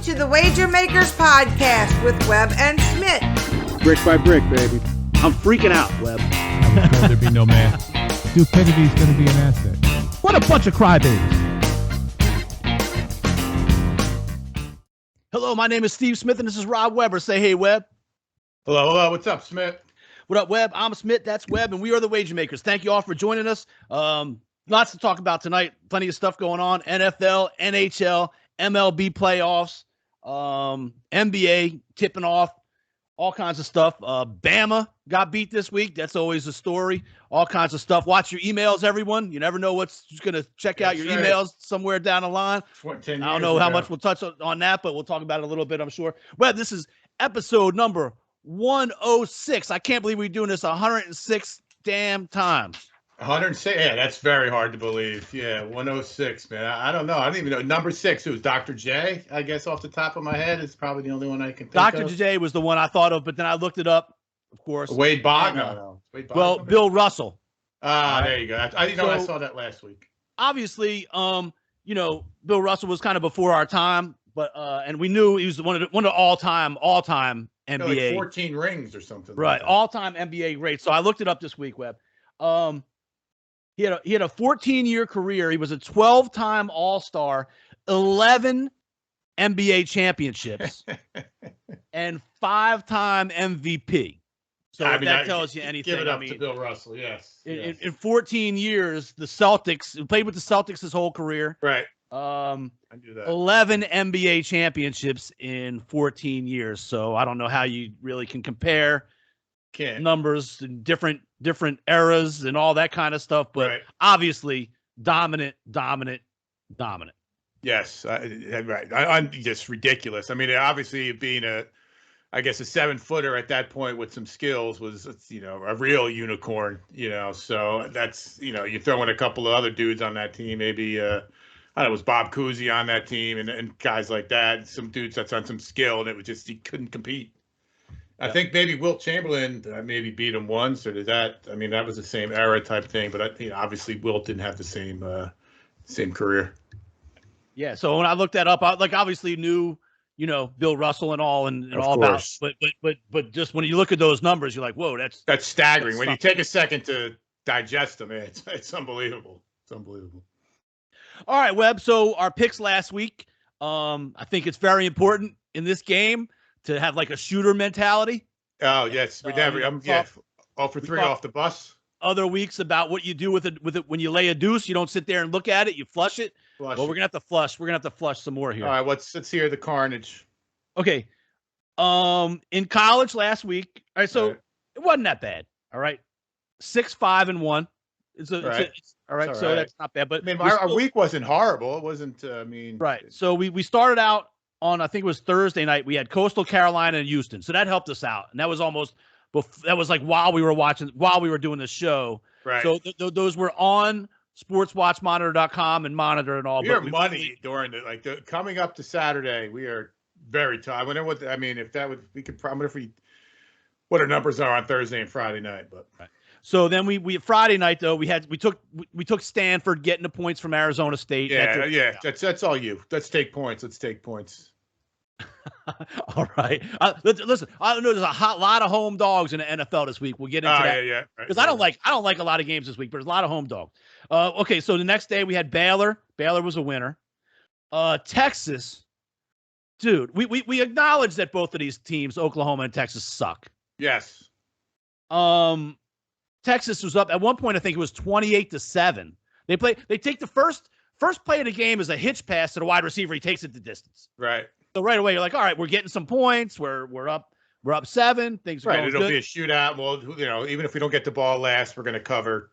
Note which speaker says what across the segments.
Speaker 1: to the Wager Makers Podcast with Webb and Smitt.
Speaker 2: Brick by brick, baby. I'm freaking out, Webb.
Speaker 3: I was told there'd be no man. Stupidity's going to be an asset. What a bunch of crybabies.
Speaker 4: Hello, my name is Steve Smith, and this is Rob Weber. Say hey, Webb.
Speaker 5: Hello. What's up, Smitt?
Speaker 4: What up, Webb? I'm Smitt. That's Webb, and we are the Wager Makers. Thank you all for joining us. Lots to talk about tonight. Plenty of stuff going on. NFL, NHL, MLB playoffs, NBA tipping off, all kinds of stuff. Bama got beat this week. That's always a story. All kinds of stuff. Watch your emails, everyone. You never know what's going to check out your emails somewhere down the line. I don't know how much we'll touch on that, but we'll talk about it a little bit, I'm sure. Well, this is episode number 106. I can't believe we're doing this 106 damn times.
Speaker 5: 106. Yeah, that's very hard to believe. Yeah, 106, man. I don't know. I don't even know. Number 6, who's Dr. J? I guess off the top of my head is probably the only one I can think
Speaker 4: Dr.
Speaker 5: of.
Speaker 4: Dr. J was the one I thought of, but then I looked it up, of course.
Speaker 5: Wade Bogg? No. Wade Bogg.
Speaker 4: Well, Bill Russell.
Speaker 5: There you go. I saw that last week.
Speaker 4: Obviously, Bill Russell was kind of before our time, but and we knew he was one of the all-time NBA.
Speaker 5: Like 14 rings or something.
Speaker 4: Right,
Speaker 5: like
Speaker 4: all-time NBA great. So I looked it up this week, Webb. He had a 14-year career. He was a 12-time All-Star, 11 NBA championships, and 5-time MVP. So that tells you anything.
Speaker 5: Give it up to Bill Russell, yes.
Speaker 4: In 14 years, the Celtics played with the Celtics his whole career.
Speaker 5: Right. I do that.
Speaker 4: 11 NBA championships in 14 years. So I don't know how you really can compare numbers in different eras and all that kind of stuff, but obviously dominant.
Speaker 5: Yes, right. I'm just ridiculous. I mean, obviously being a 7-footer at that point with some skills was, a real unicorn, so that's, you throw in a couple of other dudes on that team, maybe, I don't know, it was Bob Cousy on that team and guys like that, some dudes that's on some skill, and it was just, he couldn't compete. I think maybe Wilt Chamberlain maybe beat him once, or that was the same era type thing, but obviously Wilt didn't have the same career.
Speaker 4: Yeah. So when I looked that up, I obviously knew, Bill Russell and all and all
Speaker 5: course.
Speaker 4: about, but just when you look at those numbers, you're like, whoa, that's
Speaker 5: staggering. When you take a second to digest them, it's unbelievable. It's unbelievable.
Speaker 4: All right, Webb. So our picks last week, I think it's very important in this game to have like a shooter mentality.
Speaker 5: Oh yes, we never. 0 for 3 off the bus.
Speaker 4: Other weeks about what you do with it when you lay a deuce. You don't sit there and look at it. You flush it. Well, we're gonna have to flush. We're gonna have to flush some more here.
Speaker 5: All right, let's hear the carnage.
Speaker 4: Okay. In college last week. All right, so it wasn't that bad. All right, 6-5-1. All right. So that's not bad. But
Speaker 5: our week wasn't horrible. It wasn't.
Speaker 4: Right. So we started out on, I think it was Thursday night. We had Coastal Carolina and Houston, so that helped us out, and that was almost. That was like while we were doing the show.
Speaker 5: Right.
Speaker 4: So those were on sportswatchmonitor.com and Monitor and all.
Speaker 5: We are money during coming up to Saturday. We are very tight. I wonder what what our numbers are on Thursday and Friday night. But
Speaker 4: so then we Friday night though we took Stanford getting the points from Arizona State.
Speaker 5: That's all you. Let's take points.
Speaker 4: All right. Listen, I know there's a lot of home dogs in the NFL this week. We'll get into that.
Speaker 5: Yeah.
Speaker 4: Because I don't like a lot of games this week, but there's a lot of home dogs. Okay, so the next day we had Baylor. Baylor was a winner. Texas, dude. We acknowledge that both of these teams, Oklahoma and Texas, suck.
Speaker 5: Yes.
Speaker 4: Texas was up at one point. I think it was 28-7. They take the first play of the game is a hitch pass to the wide receiver. He takes it the distance.
Speaker 5: Right.
Speaker 4: So right away, you're like, all right, we're getting some points. We're up 7. Things are going
Speaker 5: It'll
Speaker 4: good.
Speaker 5: be a shootout. Well, even if we don't get the ball last, we're going to cover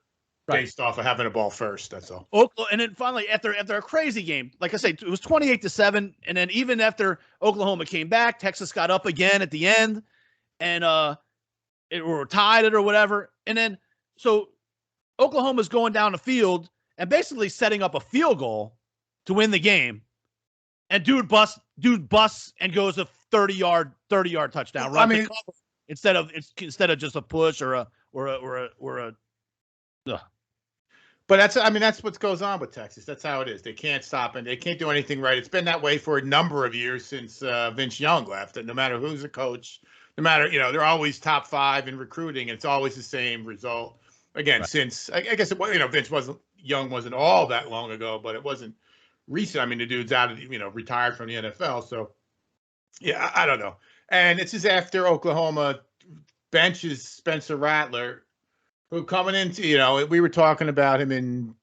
Speaker 5: based off of having a ball first. That's all.
Speaker 4: And then finally, after a crazy game, like I say, it was 28-7. And then even after Oklahoma came back, Texas got up again at the end, and or tied it or whatever. And then so Oklahoma's going down the field and basically setting up a field goal to win the game. And dude busts and goes a 30-yard touchdown run. Instead of just a push or a.
Speaker 5: But that's what goes on with Texas. That's how it is. They can't stop and they can't do anything right. It's been that way for a number of years since Vince Young left. And no matter who's the coach, no matter, they're always top 5 in recruiting. And it's always the same result. Again, since I guess Young wasn't all that long ago, but it wasn't recent. I mean, the dude's out of, retired from the NFL. So, yeah, I don't know. And it's just after Oklahoma benches Spencer Rattler, who coming into, we were talking about him in,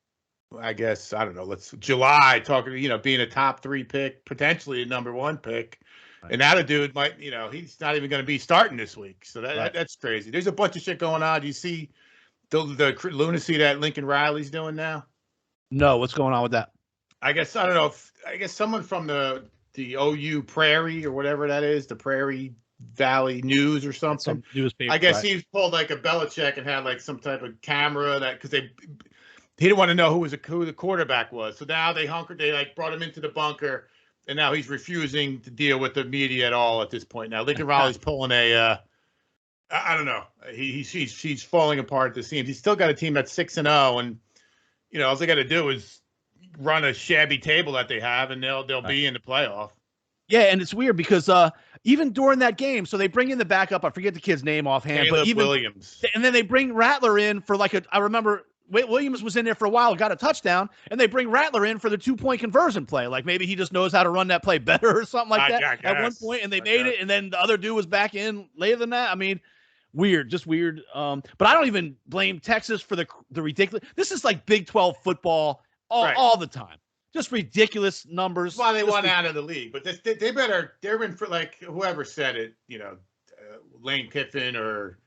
Speaker 5: I guess, I don't know, July, talking, being a top 3 pick, potentially a number 1 pick. Right. And now the dude might, he's not even going to be starting this week. So that's crazy. There's a bunch of shit going on. Do you see the lunacy that Lincoln Riley's doing now?
Speaker 4: No, what's going on with that?
Speaker 5: I guess, I don't know. I guess someone from the OU Prairie or whatever that is, the Prairie Valley News or something.
Speaker 4: Some newspaper,
Speaker 5: I guess he pulled like a Belichick and had like some type of camera because he didn't want to know who the quarterback was. So now they brought him into the bunker, and now he's refusing to deal with the media at all at this point. Now Lincoln Riley's pulling I don't know. He's falling apart at the seams. He's still got a team that's 6-0, and all they got to do is run a shabby table that they have, and they'll be in the playoff.
Speaker 4: Yeah, and it's weird because even during that game, so they bring in the backup. I forget the kid's name offhand, but even
Speaker 5: Williams.
Speaker 4: And then they bring Rattler in for I remember Williams was in there for a while, got a touchdown, and they bring Rattler in for the 2-point conversion play. Like maybe he just knows how to run that play better or something like that at one point, and they made it, and then the other dude was back in later than that. I mean, just weird. But I don't even blame Texas for the ridiculous. This is like Big 12 football all the time. Just ridiculous numbers.
Speaker 5: That's why they won out of the league. But they're in for like whoever said it, Lane Kiffin or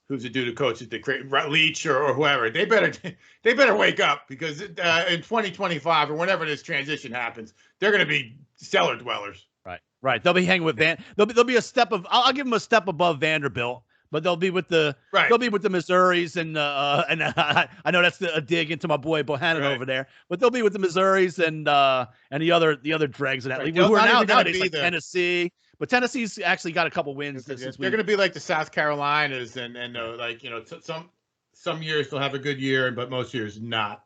Speaker 5: who's the dude who coaches Leach or whoever. They better wake up because in 2025 or whenever this transition happens, they're going to be cellar dwellers.
Speaker 4: Right. They'll be hanging with They'll be a step of. I'll give them a step above Vanderbilt. But they'll be with the Missouris and I know that's a dig into my boy Bohannon over there. But they'll be with the Missouris and the other dregs of that league. Who are nowadays like Tennessee. But Tennessee's actually got a couple wins this week.
Speaker 5: They're going to be like the South Carolinas and some years they'll have a good year, but most years not.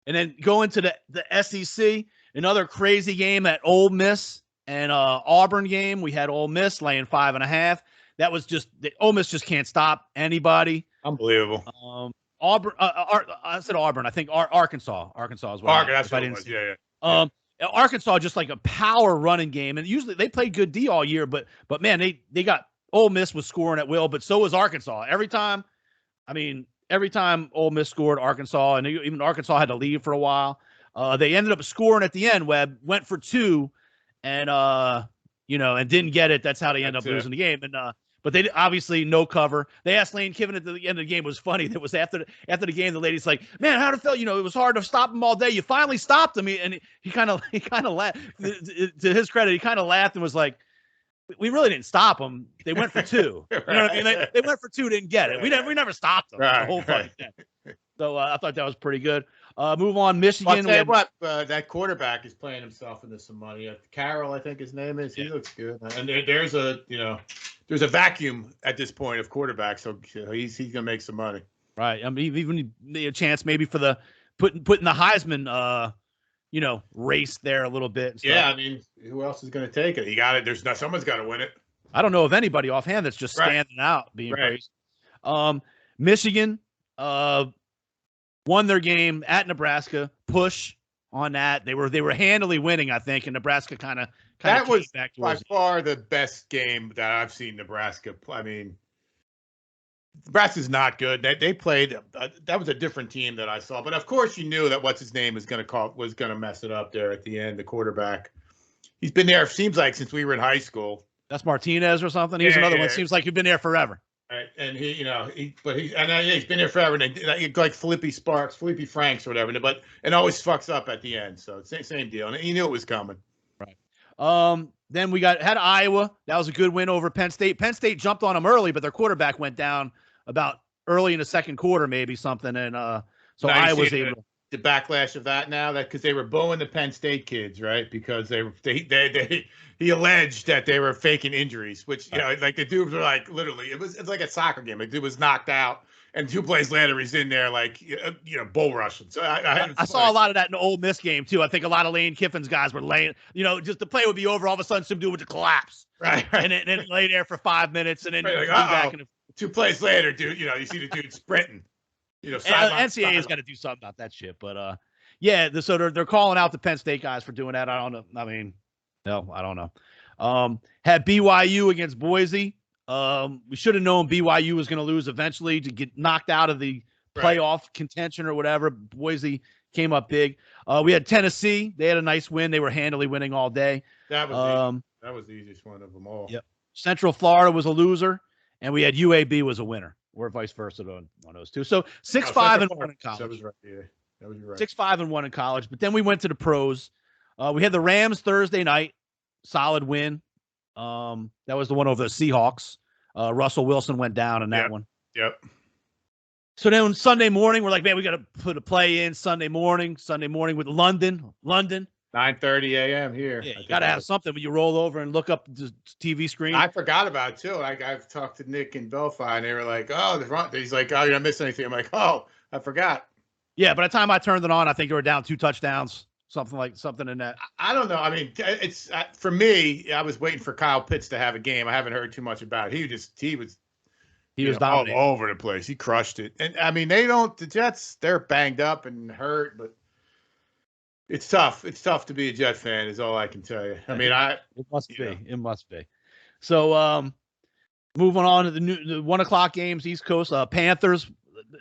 Speaker 4: And then going to the SEC, another crazy game at Ole Miss and Auburn game. We had Ole Miss laying 5.5. That was Ole Miss just can't stop anybody.
Speaker 5: Unbelievable.
Speaker 4: Auburn. I said Auburn. I think Arkansas. Arkansas as well.
Speaker 5: That's what it was. Yeah.
Speaker 4: Arkansas just like a power running game, and usually they played good D all year, but man, they got Ole Miss was scoring at will, but so was Arkansas. Every time Ole Miss scored, Arkansas, and even Arkansas had to leave for a while. They ended up scoring at the end. Webb went for 2, and and didn't get it. That's how they end up losing the game. And but they obviously no cover. They asked Lane Kiffin at the end of the game. It was funny. That was after the game. The lady's like, "Man, how'd it feel? It was hard to stop him all day. You finally stopped him." And he kind of laughed. To his credit, he kind of laughed and was like, "We really didn't stop him. They went for 2. You know what I mean? They went for 2, didn't get it. We never stopped them the whole fight." So I thought that was pretty good. Move on, Michigan.
Speaker 5: I'll tell you what, that quarterback is playing himself into some money. Carroll, I think his name is. He looks good. And there's a vacuum at this point of quarterbacks, so he's gonna make some money.
Speaker 4: Right. I mean, even a chance maybe for the putting the Heisman, race there a little bit. And stuff.
Speaker 5: Yeah, I mean, who else is gonna take it? Someone's got to win it.
Speaker 4: I don't know of anybody offhand that's just standing out being praised. Michigan, won their game at Nebraska. Push on that. They were handily winning, I think, and Nebraska kind of
Speaker 5: that was back by far the best game that I've seen Nebraska. I mean, Nebraska's not good. They played. That was a different team that I saw. But of course, you knew that what's his name was going to mess it up there at the end. The quarterback. He's been there. Seems like since we were in high school.
Speaker 4: That's Martinez or something. He's another one. Seems like he's been there forever.
Speaker 5: Right. And he's been there forever. And like Felipe Franks or whatever. But it always fucks up at the end. So same deal. And he knew it was coming.
Speaker 4: Right. Then we had Iowa. That was a good win over Penn State. Penn State jumped on them early, but their quarterback went down about early in the second quarter, maybe something. And so Iowa was able.
Speaker 5: The backlash of that now, that because they were booing the Penn State kids, right? Because he alleged that they were faking injuries, which like the dudes were like literally it's like a soccer game. The dude was knocked out and 2 plays later he's in there like bull rushing. So
Speaker 4: I saw a lot of that in the Ole Miss game too. I think a lot of Lane Kiffin's guys were laying, just the play would be over. All of a sudden, some dude would just collapse,
Speaker 5: right.
Speaker 4: and then lay there for 5 minutes, and then
Speaker 5: right,
Speaker 4: back in
Speaker 5: 2 plays later, dude. You see the dude sprinting.
Speaker 4: NCAA has got to do something about that shit. But so they're calling out the Penn State guys for doing that. I don't know. I mean, no, I don't know. Had BYU against Boise. We should have known BYU was going to lose eventually to get knocked out of the playoff contention or whatever. Boise came up big. We had Tennessee. They had a nice win. They were handily winning all day.
Speaker 5: That was the easiest one of them all.
Speaker 4: Yep. Central Florida was a loser, and we had UAB was a winner, or vice versa on those two. So 6-5 and 1 in college.
Speaker 5: That was right. Yeah, that was right.
Speaker 4: 6-5 and 1 in college. But then we went to the pros. We had the Rams Thursday night, solid win. That was the one over the Seahawks. Russell Wilson went down in that one.
Speaker 5: Yep.
Speaker 4: So then Sunday morning, we're like, man, we got to put a play in Sunday morning with London.
Speaker 5: 9:30 a.m. here.
Speaker 4: Yeah, you got to have something when you roll over and look up the TV screen.
Speaker 5: I forgot about it, too. Like, I've talked to Nick and Belfi, and they were like, he's like, oh, you're not missing anything. I'm like, oh, I forgot.
Speaker 4: Yeah, by the time I turned it on, I think they were down 2 touchdowns, something in that.
Speaker 5: I don't know. I mean, it's for me, I was waiting for Kyle Pitts to have a game. I haven't heard too much about it. He was all over the place. He crushed it. And, I mean, the Jets, they're banged up and hurt, but it's tough. It's tough to be a Jet fan is all I can tell you. I mean,
Speaker 4: it must be. It must be. So, moving on to the 1:00 games, East Coast, Panthers.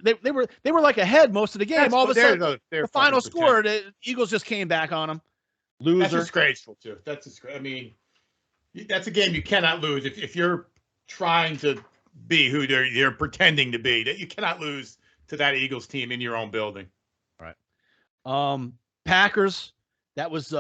Speaker 4: They were like ahead most of the game. All of a sudden, the final score, the Eagles just came back on them. Loser.
Speaker 5: That's disgraceful too. I mean, that's a game you cannot lose if you're trying to be who you're pretending to be. That you cannot lose to that Eagles team in your own building.
Speaker 4: Right. Packers. That was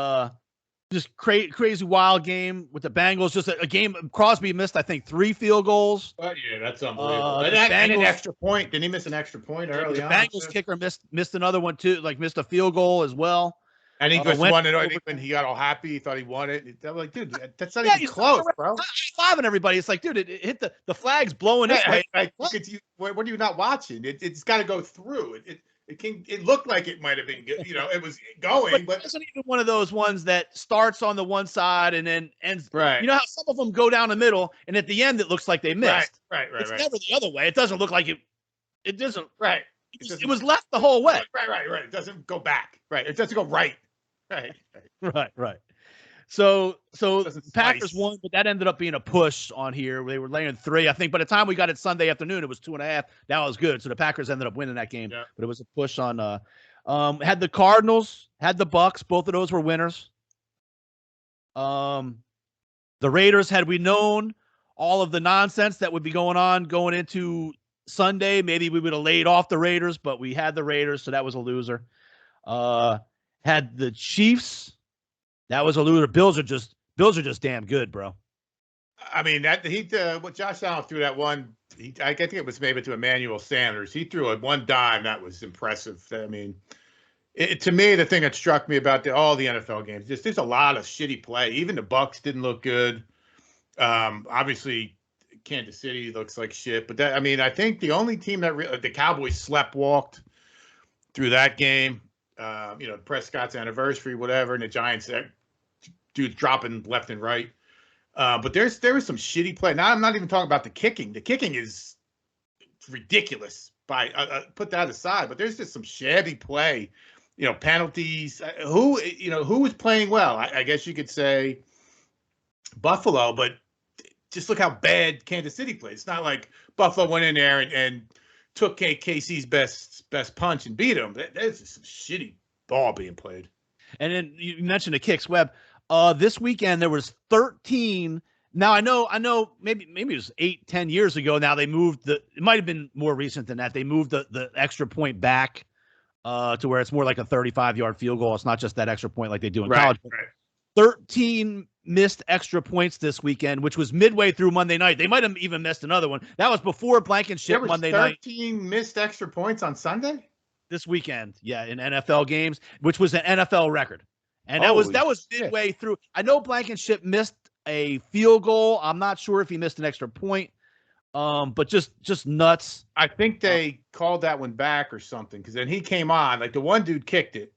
Speaker 4: just crazy wild game with the Bengals. Just a game. Crosby missed, I think, 3 field goals.
Speaker 5: Oh, yeah, that's unbelievable. And an extra point. Didn't he miss an extra point early on?
Speaker 4: The Bengals kicker missed another one too. Like missed a field goal as well.
Speaker 5: And he just won it. I think when he got all happy, he thought he won it. I'm like, dude, that's not even close, bro.
Speaker 4: Five and everybody. It's like, dude, it hit the flag's blowing this way.
Speaker 5: What are you not watching? It's got to go through. It looked like it might have been good. It was going, but it
Speaker 4: wasn't even one of those ones that starts on the one side and then ends.
Speaker 5: Right.
Speaker 4: You know how some of them go down the middle, and at the end it looks like they missed.
Speaker 5: Right.
Speaker 4: It's never the other way. It doesn't look like it. It doesn't.
Speaker 5: Right.
Speaker 4: It was left the whole way.
Speaker 5: Right. It doesn't go back. Right. It doesn't go right.
Speaker 4: Right. So Packers won, but that ended up being a push on here. They were laying 3. I think by the time we got it Sunday afternoon, it was 2.5. That was good. So the Packers ended up winning that game. Yeah. But it was a push on had the Cardinals, had the Bucks, both of those were winners. The Raiders, had we known all of the nonsense that would be going into Sunday, maybe we would have laid off the Raiders, but we had the Raiders, so that was a loser. Had the Chiefs. That was a loser. Bills are just damn good, bro.
Speaker 5: I mean, what Josh Allen threw that one, I think it was maybe to Emmanuel Sanders. He threw one dime that was impressive. I mean, to me, the thing that struck me about all the NFL games, there's a lot of shitty play. Even the Bucks didn't look good. Obviously, Kansas City looks like shit. But I think the only team that the Cowboys sleptwalked through that game. Prescott's anniversary, whatever, and the Giants, dudes dropping left and right. But there was some shitty play. Now I'm not even talking about the kicking. The kicking is ridiculous. Put that aside, but there's just some shabby play. Penalties. Who was playing well? I guess you could say Buffalo, but just look how bad Kansas City played. It's not like Buffalo went in there and took KC's best punch and beat him. There's just some shitty ball being played.
Speaker 4: And then you mentioned the kicks, Webb. This weekend there was 13. Now I know maybe it was 8-10 years ago. Now they moved it might have been more recent than that. They moved the extra point back to where it's more like a 35-yard field goal. It's not just that extra point like they do in college.
Speaker 5: Right.
Speaker 4: 13 missed extra points this weekend, which was midway through Monday night. They might have even missed another one. That was before Blankenship Monday night.
Speaker 5: 13 missed extra points on Sunday?
Speaker 4: This weekend, yeah, in NFL games, which was an NFL record. And that was midway through. I know Blankenship missed a field goal. I'm not sure if he missed an extra point. But just nuts.
Speaker 5: I think they called that one back or something because then he came on. Like the one dude kicked it,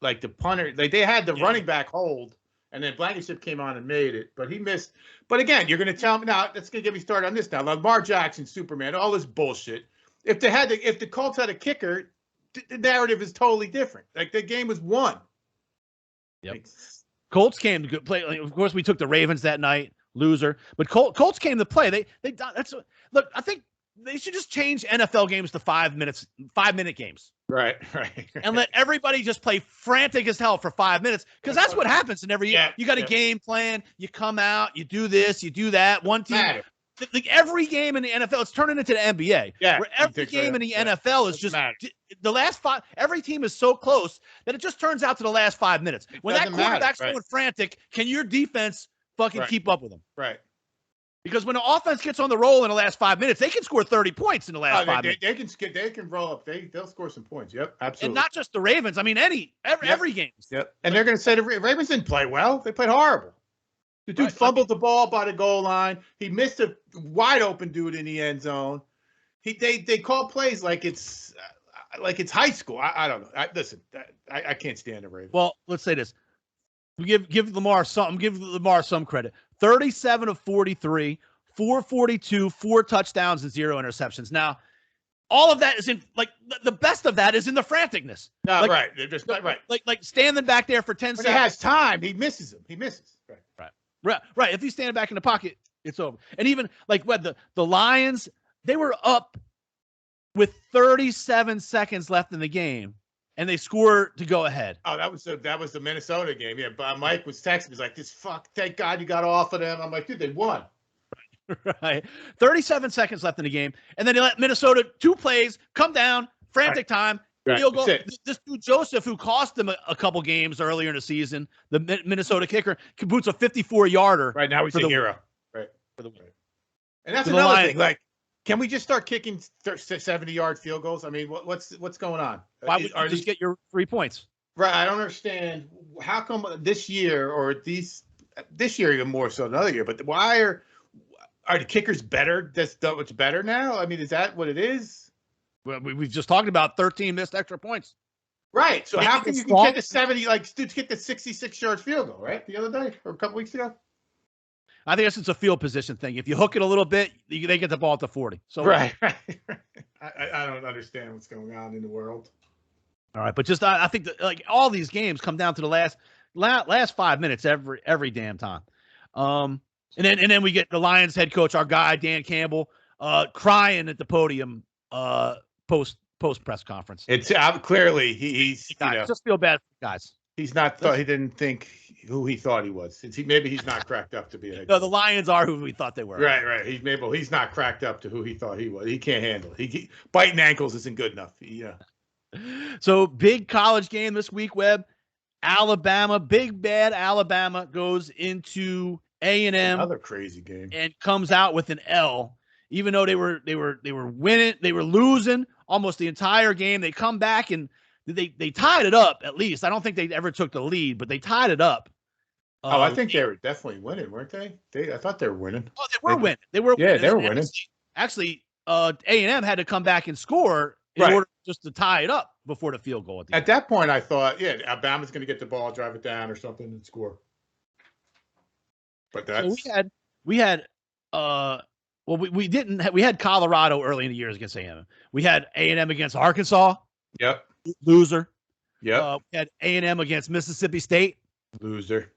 Speaker 5: like the punter. Like they had the running back hold, and then Blankenship came on and made it, but he missed. But again, you're going to tell me now. That's going to get me started on this now. Lamar Jackson, Superman, all this bullshit. If the Colts had a kicker, the narrative is totally different. Like the game was won.
Speaker 4: Yep.
Speaker 5: Like,
Speaker 4: Colts came to play. Like, of course, we took the Ravens that night, loser. But Colts came to play. Look. I think they should just change NFL games to 5-minute games.
Speaker 5: Right.
Speaker 4: And let everybody just play frantic as hell for 5 minutes, because that's what happens in every year.
Speaker 5: Yeah,
Speaker 4: you got a game plan. You come out. You do this. You do that. One team. Like every game in the NFL, it's turning into the NBA.
Speaker 5: Yeah,
Speaker 4: where every game in the NFL is just the last 5. Every team is so close that it just turns out to the last 5 minutes. When that quarterback's going frantic, can your defense fucking keep up with them?
Speaker 5: Right.
Speaker 4: Because when the offense gets on the roll in the last 5 minutes, they can score 30 points in the last 5 minutes.
Speaker 5: They can roll up. They'll score some points. Yep, absolutely.
Speaker 4: And not just the Ravens. I mean, every game.
Speaker 5: Yep. And they're going to say the Ravens didn't play well. They played horrible. The dude fumbled the ball by the goal line. He missed a wide open dude in the end zone. They call plays like it's high school. I don't know. Listen, I can't stand the Ravens.
Speaker 4: Well, let's say this. We give Lamar some credit. 37 of 43, 442, 4 touchdowns and 0 interceptions. Now, all of that is in the best of that is in the franticness.
Speaker 5: Right. They're just right.
Speaker 4: Like standing back there for 10 seconds.
Speaker 5: When he has time, he misses him. He misses.
Speaker 4: Right. If he's standing back in the pocket, it's over. And even the Lions, they were up with 37 seconds left in the game, and they scored to go ahead.
Speaker 5: Oh, that was the Minnesota game. Yeah, but Mike was texting. He's like, thank God you got off of them. I'm like, dude, they won.
Speaker 4: Right. 37 seconds left in the game. And then they let Minnesota 2 plays come down, frantic time. Field goal. This dude Joseph, who cost them a couple games earlier in the season, the Minnesota kicker, boots a 54-yarder.
Speaker 5: Right now he's a hero. Right. And that's
Speaker 4: another
Speaker 5: thing. Like, can we just start kicking 70-yard field goals? I mean, what's going on?
Speaker 4: Why would you just get your 3 points?
Speaker 5: Right. I don't understand how come this year this year even more so than another year. But why are the kickers better? That's what's better now. I mean, is that what it is?
Speaker 4: Well, we've just talked about 13 missed extra points.
Speaker 5: Right. So how can you get the 70, dudes get the 66-yard field goal, right? The other day or a couple weeks ago?
Speaker 4: I think it's a field position thing. If you hook it a little bit, they get the ball at the 40. So
Speaker 5: right. I don't understand what's going on in the world.
Speaker 4: All right, but just I think that all these games come down to the last 5 minutes every damn time. And then we get the Lions head coach, our guy Dan Campbell, crying at the podium post press conference.
Speaker 5: It's clearly he's
Speaker 4: just feel bad for the guys.
Speaker 5: He's not. He didn't think who he thought he was. Maybe he's not cracked up to be a head coach.
Speaker 4: No, the Lions are who we thought they were.
Speaker 5: Right. He's not cracked up to who he thought he was. He can't handle it. He biting ankles isn't good enough. Yeah.
Speaker 4: So big college game this week, Webb. Alabama, big bad Alabama goes into A&M.
Speaker 5: Another crazy game.
Speaker 4: And comes out with an L. Even though they were winning, they were losing almost the entire game. They come back and they tied it up at least. I don't think they ever took the lead, but they tied it up.
Speaker 5: I think they were definitely winning, weren't they? I thought they were winning.
Speaker 4: Oh, they were winning. They were
Speaker 5: winning.
Speaker 4: Actually, A&M had to come back and score in order just to tie it up before the field goal.
Speaker 5: At that point, I thought, Alabama's going to get the ball, drive it down or something, and score. But that's
Speaker 4: we had we had Colorado early in the years against A&M. We had A&M against Arkansas.
Speaker 5: Yep.
Speaker 4: Loser.
Speaker 5: Yep.
Speaker 4: We had A&M against Mississippi State.
Speaker 5: Loser.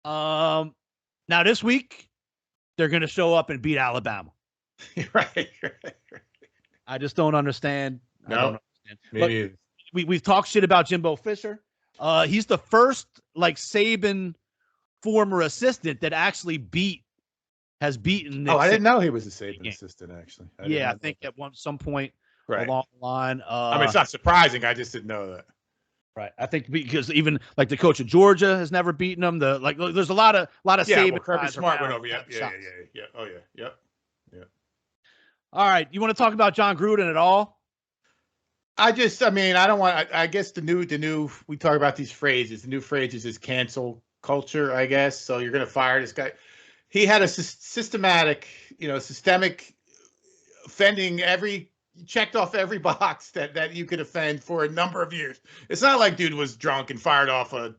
Speaker 4: Now this week they're going to show up and beat Alabama.
Speaker 5: Right.
Speaker 4: I just don't understand.
Speaker 5: No. Maybe
Speaker 4: we've talked shit about Jimbo Fisher. He's the first Saban former assistant that actually has beaten Nick
Speaker 5: I didn't know he was a Saban assistant, actually.
Speaker 4: I think at some point along the line.
Speaker 5: It's not surprising. I just didn't know that.
Speaker 4: Right. I think because even the coach of Georgia has never beaten them. There's a lot of Saban.
Speaker 5: Kirby Smart went over. Yeah. Oh yeah. Yep. Yeah.
Speaker 4: All right. You want to talk about John Gruden at all?
Speaker 5: I don't want. I guess the new. We talk about these phrases. The new phrases is cancel culture, I guess. So you're going to fire this guy. he had a systematic, systemic offending checked off every box that you could offend for a number of years. It's not like dude was drunk and fired off a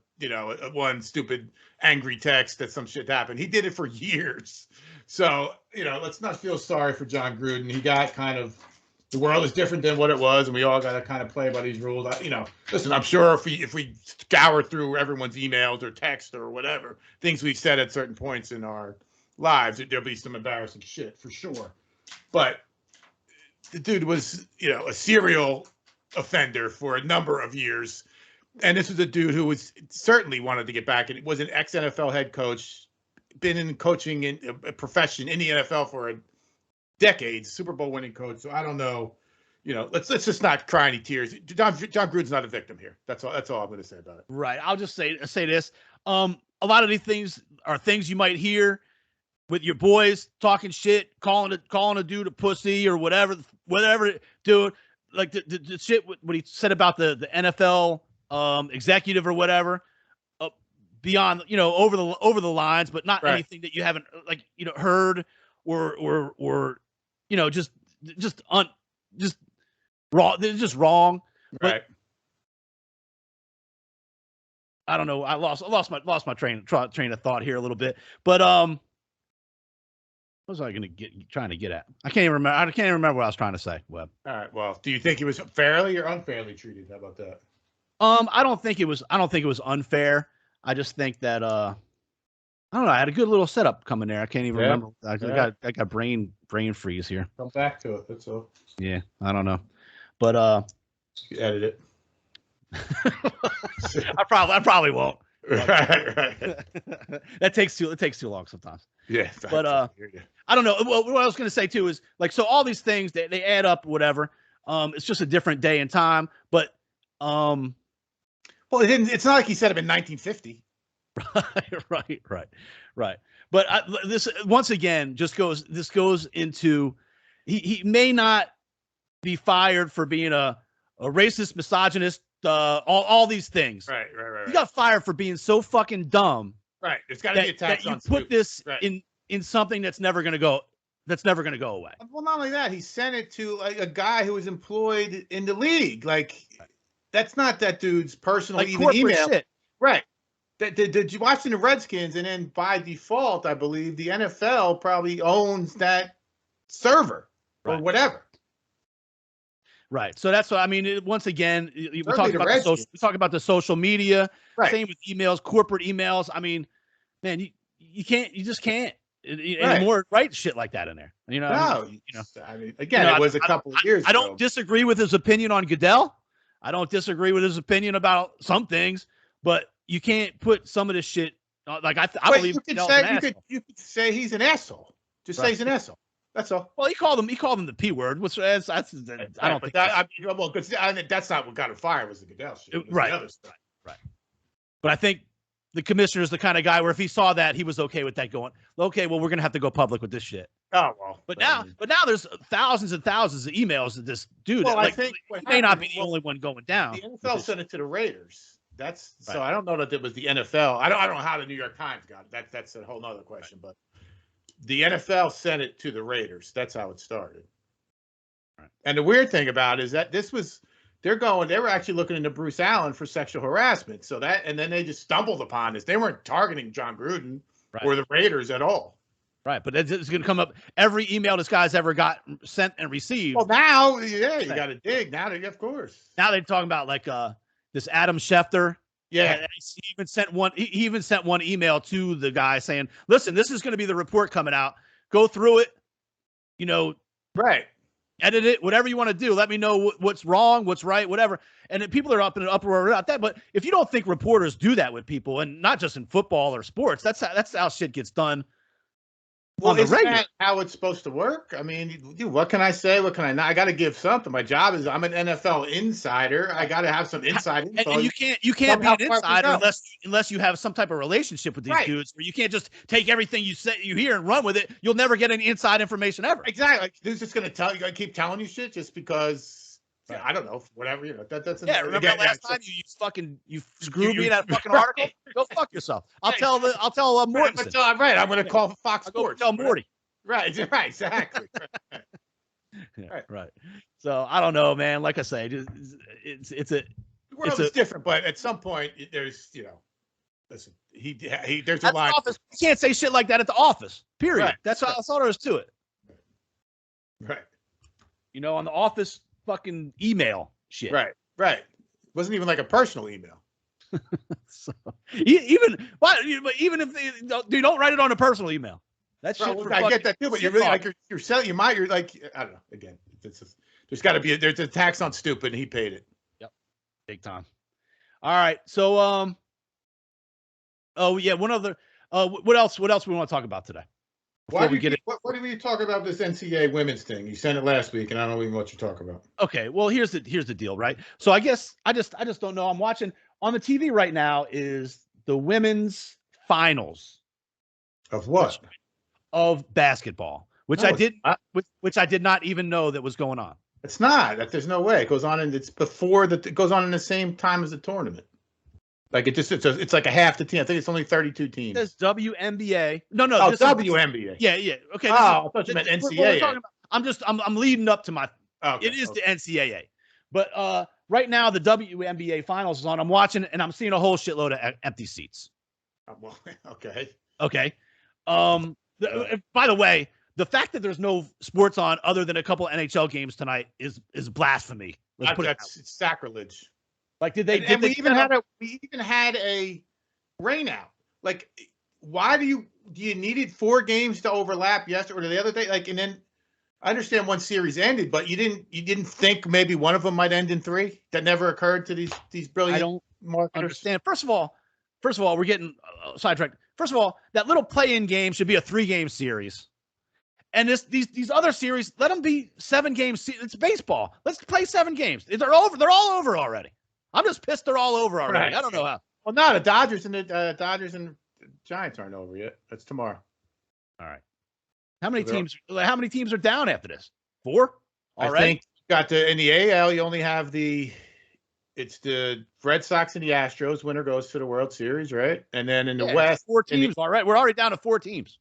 Speaker 5: one stupid angry text that some shit happened. He did it for years. So, let's not feel sorry for John Gruden. He got kind of, the world is different than what it was, and we all got to kind of play by these rules. Listen, I'm sure if we scour through everyone's emails or text or whatever, things we've said at certain points in our lives, there'll be some embarrassing shit for sure. But the dude was, a serial offender for a number of years. And this was a dude who was certainly wanted to get back. And was an ex-NFL head coach, been in coaching in a profession in the NFL for decades, Super Bowl winning coach. So I don't know, let's just not cry any tears. John Gruden's not a victim here. That's all I'm going to say about it.
Speaker 4: Right. I'll just say this. A lot of these things are things you might hear with your boys talking shit, calling a dude a pussy or whatever, dude. Like the shit what he said about the NFL executive or whatever, beyond over the lines, but not anything that you haven't heard or just wrong. They're just wrong.
Speaker 5: Right.
Speaker 4: But I don't know. I lost my train of thought here a little bit, but what was I trying to get at? I can't even remember what I was trying to say, Webb.
Speaker 5: All right. Well, do you think he was fairly or unfairly treated? How about that?
Speaker 4: I don't think it was unfair. I just think that I don't know. I had a good little setup coming there. I can't even remember. I got brain freeze here.
Speaker 5: Come back to it. That's all.
Speaker 4: Yeah, I don't know, but
Speaker 5: you edit it.
Speaker 4: I probably won't.
Speaker 5: Right.
Speaker 4: It takes too long sometimes.
Speaker 5: Yeah,
Speaker 4: but I don't know. Well, what I was going to say too is so all these things they add up, whatever. It's just a different day and time, but
Speaker 5: well, it's not like he said it in 1950.
Speaker 4: Right. But this once again goes into he may not be fired for being a racist, misogynist, all these things.
Speaker 5: Right.
Speaker 4: He got fired for being so fucking dumb.
Speaker 5: Right. It's got to be a tax on
Speaker 4: you put this in something that's never going to go away.
Speaker 5: Well, not only that, he sent it to a guy who was employed in the league. That's not that dude's personal email.
Speaker 4: Shit.
Speaker 5: Right. Did you watching the Redskins, and then by default, I believe the NFL probably owns that server or whatever.
Speaker 4: Right. So that's what I mean. Once again, we talk about the social media. Right. Same with emails, corporate emails. I mean, man, you just can't anymore write shit like that in there.
Speaker 5: No. I mean, again, it was a couple of years ago.
Speaker 4: I don't disagree with his opinion on Goodell. I don't disagree with his opinion about some things, but you can't put some of this shit I believe
Speaker 5: you could say he's an asshole. Just say he's an asshole. That's all.
Speaker 4: Well, he called him the P word, which I don't think
Speaker 5: that's not what got him fired. Was the Goodell shit?
Speaker 4: Right. Right. But I think the commissioner is the kind of guy where if he saw that, he was okay with that going, okay, well, we're going to have to go public with this shit.
Speaker 5: Oh, well.
Speaker 4: But now there's thousands and thousands of emails to this dude.
Speaker 5: Well, I think
Speaker 4: he may not be the only one going down.
Speaker 5: The NFL sent it to the Raiders. So I don't know that it was the NFL. I don't know how the New York Times got it. That's a whole nother question. But the NFL sent it to the Raiders. That's how it started. Right. And the weird thing about it is that they were actually looking into Bruce Allen for sexual harassment. And then they just stumbled upon this. They weren't targeting John Gruden or the Raiders at all.
Speaker 4: Right. But it's going to come up every email this guy's ever got sent and received.
Speaker 5: Well, now, you got to dig. Now, of course.
Speaker 4: Now they're talking about this Adam Schefter.
Speaker 5: Yeah.
Speaker 4: He even sent one email to the guy saying, listen, this is going to be the report coming out. Go through it,
Speaker 5: right.
Speaker 4: Edit it, whatever you want to do. Let me know what's wrong, what's right, whatever. And then people are up in an uproar about that. But if you don't think reporters do that with people, and not just in football or sports, that's how shit gets done.
Speaker 5: Well, isn't that how it's supposed to work? I mean, dude, what can I say? What can I not? I got to give something. My job is I'm an NFL insider. I got to have some inside info.
Speaker 4: And you can't be an insider unless you have some type of relationship with these dudes. Where you can't just take everything you hear and run with it. You'll never get any inside information ever.
Speaker 5: Exactly. Like, who's just going to keep telling you shit just because Yeah, I don't know, whatever, that's
Speaker 4: Remember
Speaker 5: again,
Speaker 4: last time you screwed me in that fucking article? Go fuck yourself. I'll tell Mortensen.
Speaker 5: Right, I'm going to call Fox
Speaker 4: I'll go
Speaker 5: Sports.
Speaker 4: tell Morty.
Speaker 5: Right, exactly.
Speaker 4: Right. So I don't know, man. Like I say, it's
Speaker 5: The world is different, but at some point there's, listen, there's a line.
Speaker 4: Office. You can't say shit like that at the office. Period.
Speaker 5: Right.
Speaker 4: That's all there is to it.
Speaker 5: Right.
Speaker 4: On the office fucking email shit.
Speaker 5: Right. It wasn't even like a personal email.
Speaker 4: So even if they don't write it on a personal email. That's shit.
Speaker 5: I get that too, but you're really like you're selling. You're like, I don't know. Again, there's got to be there's a tax on stupid, and he paid it.
Speaker 4: Yep, big time. All right, so one other. What else we want to talk about today?
Speaker 5: What do we talk about this NCAA women's thing? You sent it last week, and I don't even know what you're talking about.
Speaker 4: Okay, well here's the deal, right? So I guess I just don't know. I'm watching on the TV right now is the women's finals
Speaker 5: of what?
Speaker 4: Of basketball, which I did not even know that was going on.
Speaker 5: It's not. There's no way. It goes on, and it's before it goes on in the same time as the tournament. Like it's like a half the team. I think it's only 32 teams.
Speaker 4: It says WNBA. No.
Speaker 5: Oh, WNBA.
Speaker 4: Yeah. Okay.
Speaker 5: I thought you meant NCAA.
Speaker 4: I'm leading up to my.
Speaker 5: Okay,
Speaker 4: it is the NCAA, but right now the WNBA finals is on. I'm watching and I'm seeing a whole shitload of empty seats.
Speaker 5: Well, okay.
Speaker 4: Okay. By the way, the fact that there's no sports on other than a couple of NHL games tonight is blasphemy.
Speaker 5: It's sacrilege.
Speaker 4: Like, did they?
Speaker 5: We even had a rain out. Like, why do you needed 4 games to overlap yesterday or the other day? Like, and then I understand one series ended, but you didn't think maybe one of them might end in 3? That never occurred to these brilliant.
Speaker 4: I don't
Speaker 5: marketers.
Speaker 4: Understand. First of all, we're getting sidetracked. First of all, that little play-in game should be a 3-game series. And these other series, let them be 7 games. It's baseball. Let's play 7 games. They're over. They're all over already. I'm just pissed they're all over already. Right. I don't know how.
Speaker 5: Well, no, the Dodgers and the Giants aren't over yet. That's tomorrow.
Speaker 4: All right. How many teams are down after this? 4 already?
Speaker 5: I think you got in the AL, you only have it's the Red Sox and the Astros. Winner goes to the World Series, right? And then in the West,
Speaker 4: 4 teams. All right. We're already down to 4 teams.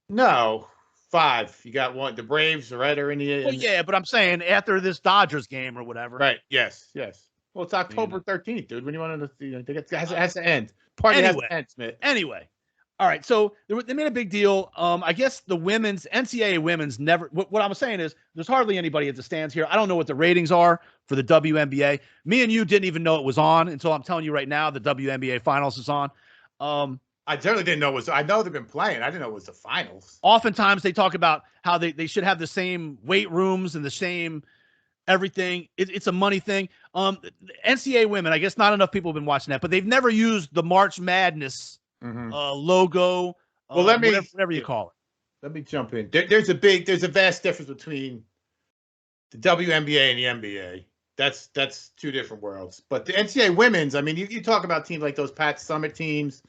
Speaker 5: No, 5. You got one. The Braves, right, are in the.
Speaker 4: Well, yeah, but I'm saying after this Dodgers game or whatever.
Speaker 5: Right. Yes. Well, it's October 13th, dude. When you want to, it has to end. Party has to end, Smitt.
Speaker 4: Anyway. All right. So they made a big deal. I guess the NCAA women's never. What I'm saying is there's hardly anybody at the stands here. I don't know what the ratings are for the WNBA. Me and you didn't even know it was on until I'm telling you right now the WNBA finals is on.
Speaker 5: I certainly didn't know it was. I know they've been playing. I didn't know it was the finals.
Speaker 4: Oftentimes they talk about how they should have the same weight rooms and the same everything. It's a money thing. NCAA women, I guess not enough people have been watching that, but they've never used the March Madness logo.
Speaker 5: Well,
Speaker 4: whatever you call it.
Speaker 5: Let me jump in. There's a vast difference between the WNBA and the NBA. That's 2 different worlds. But the NCAA women's, I mean, you talk about teams like those Pat Summit teams.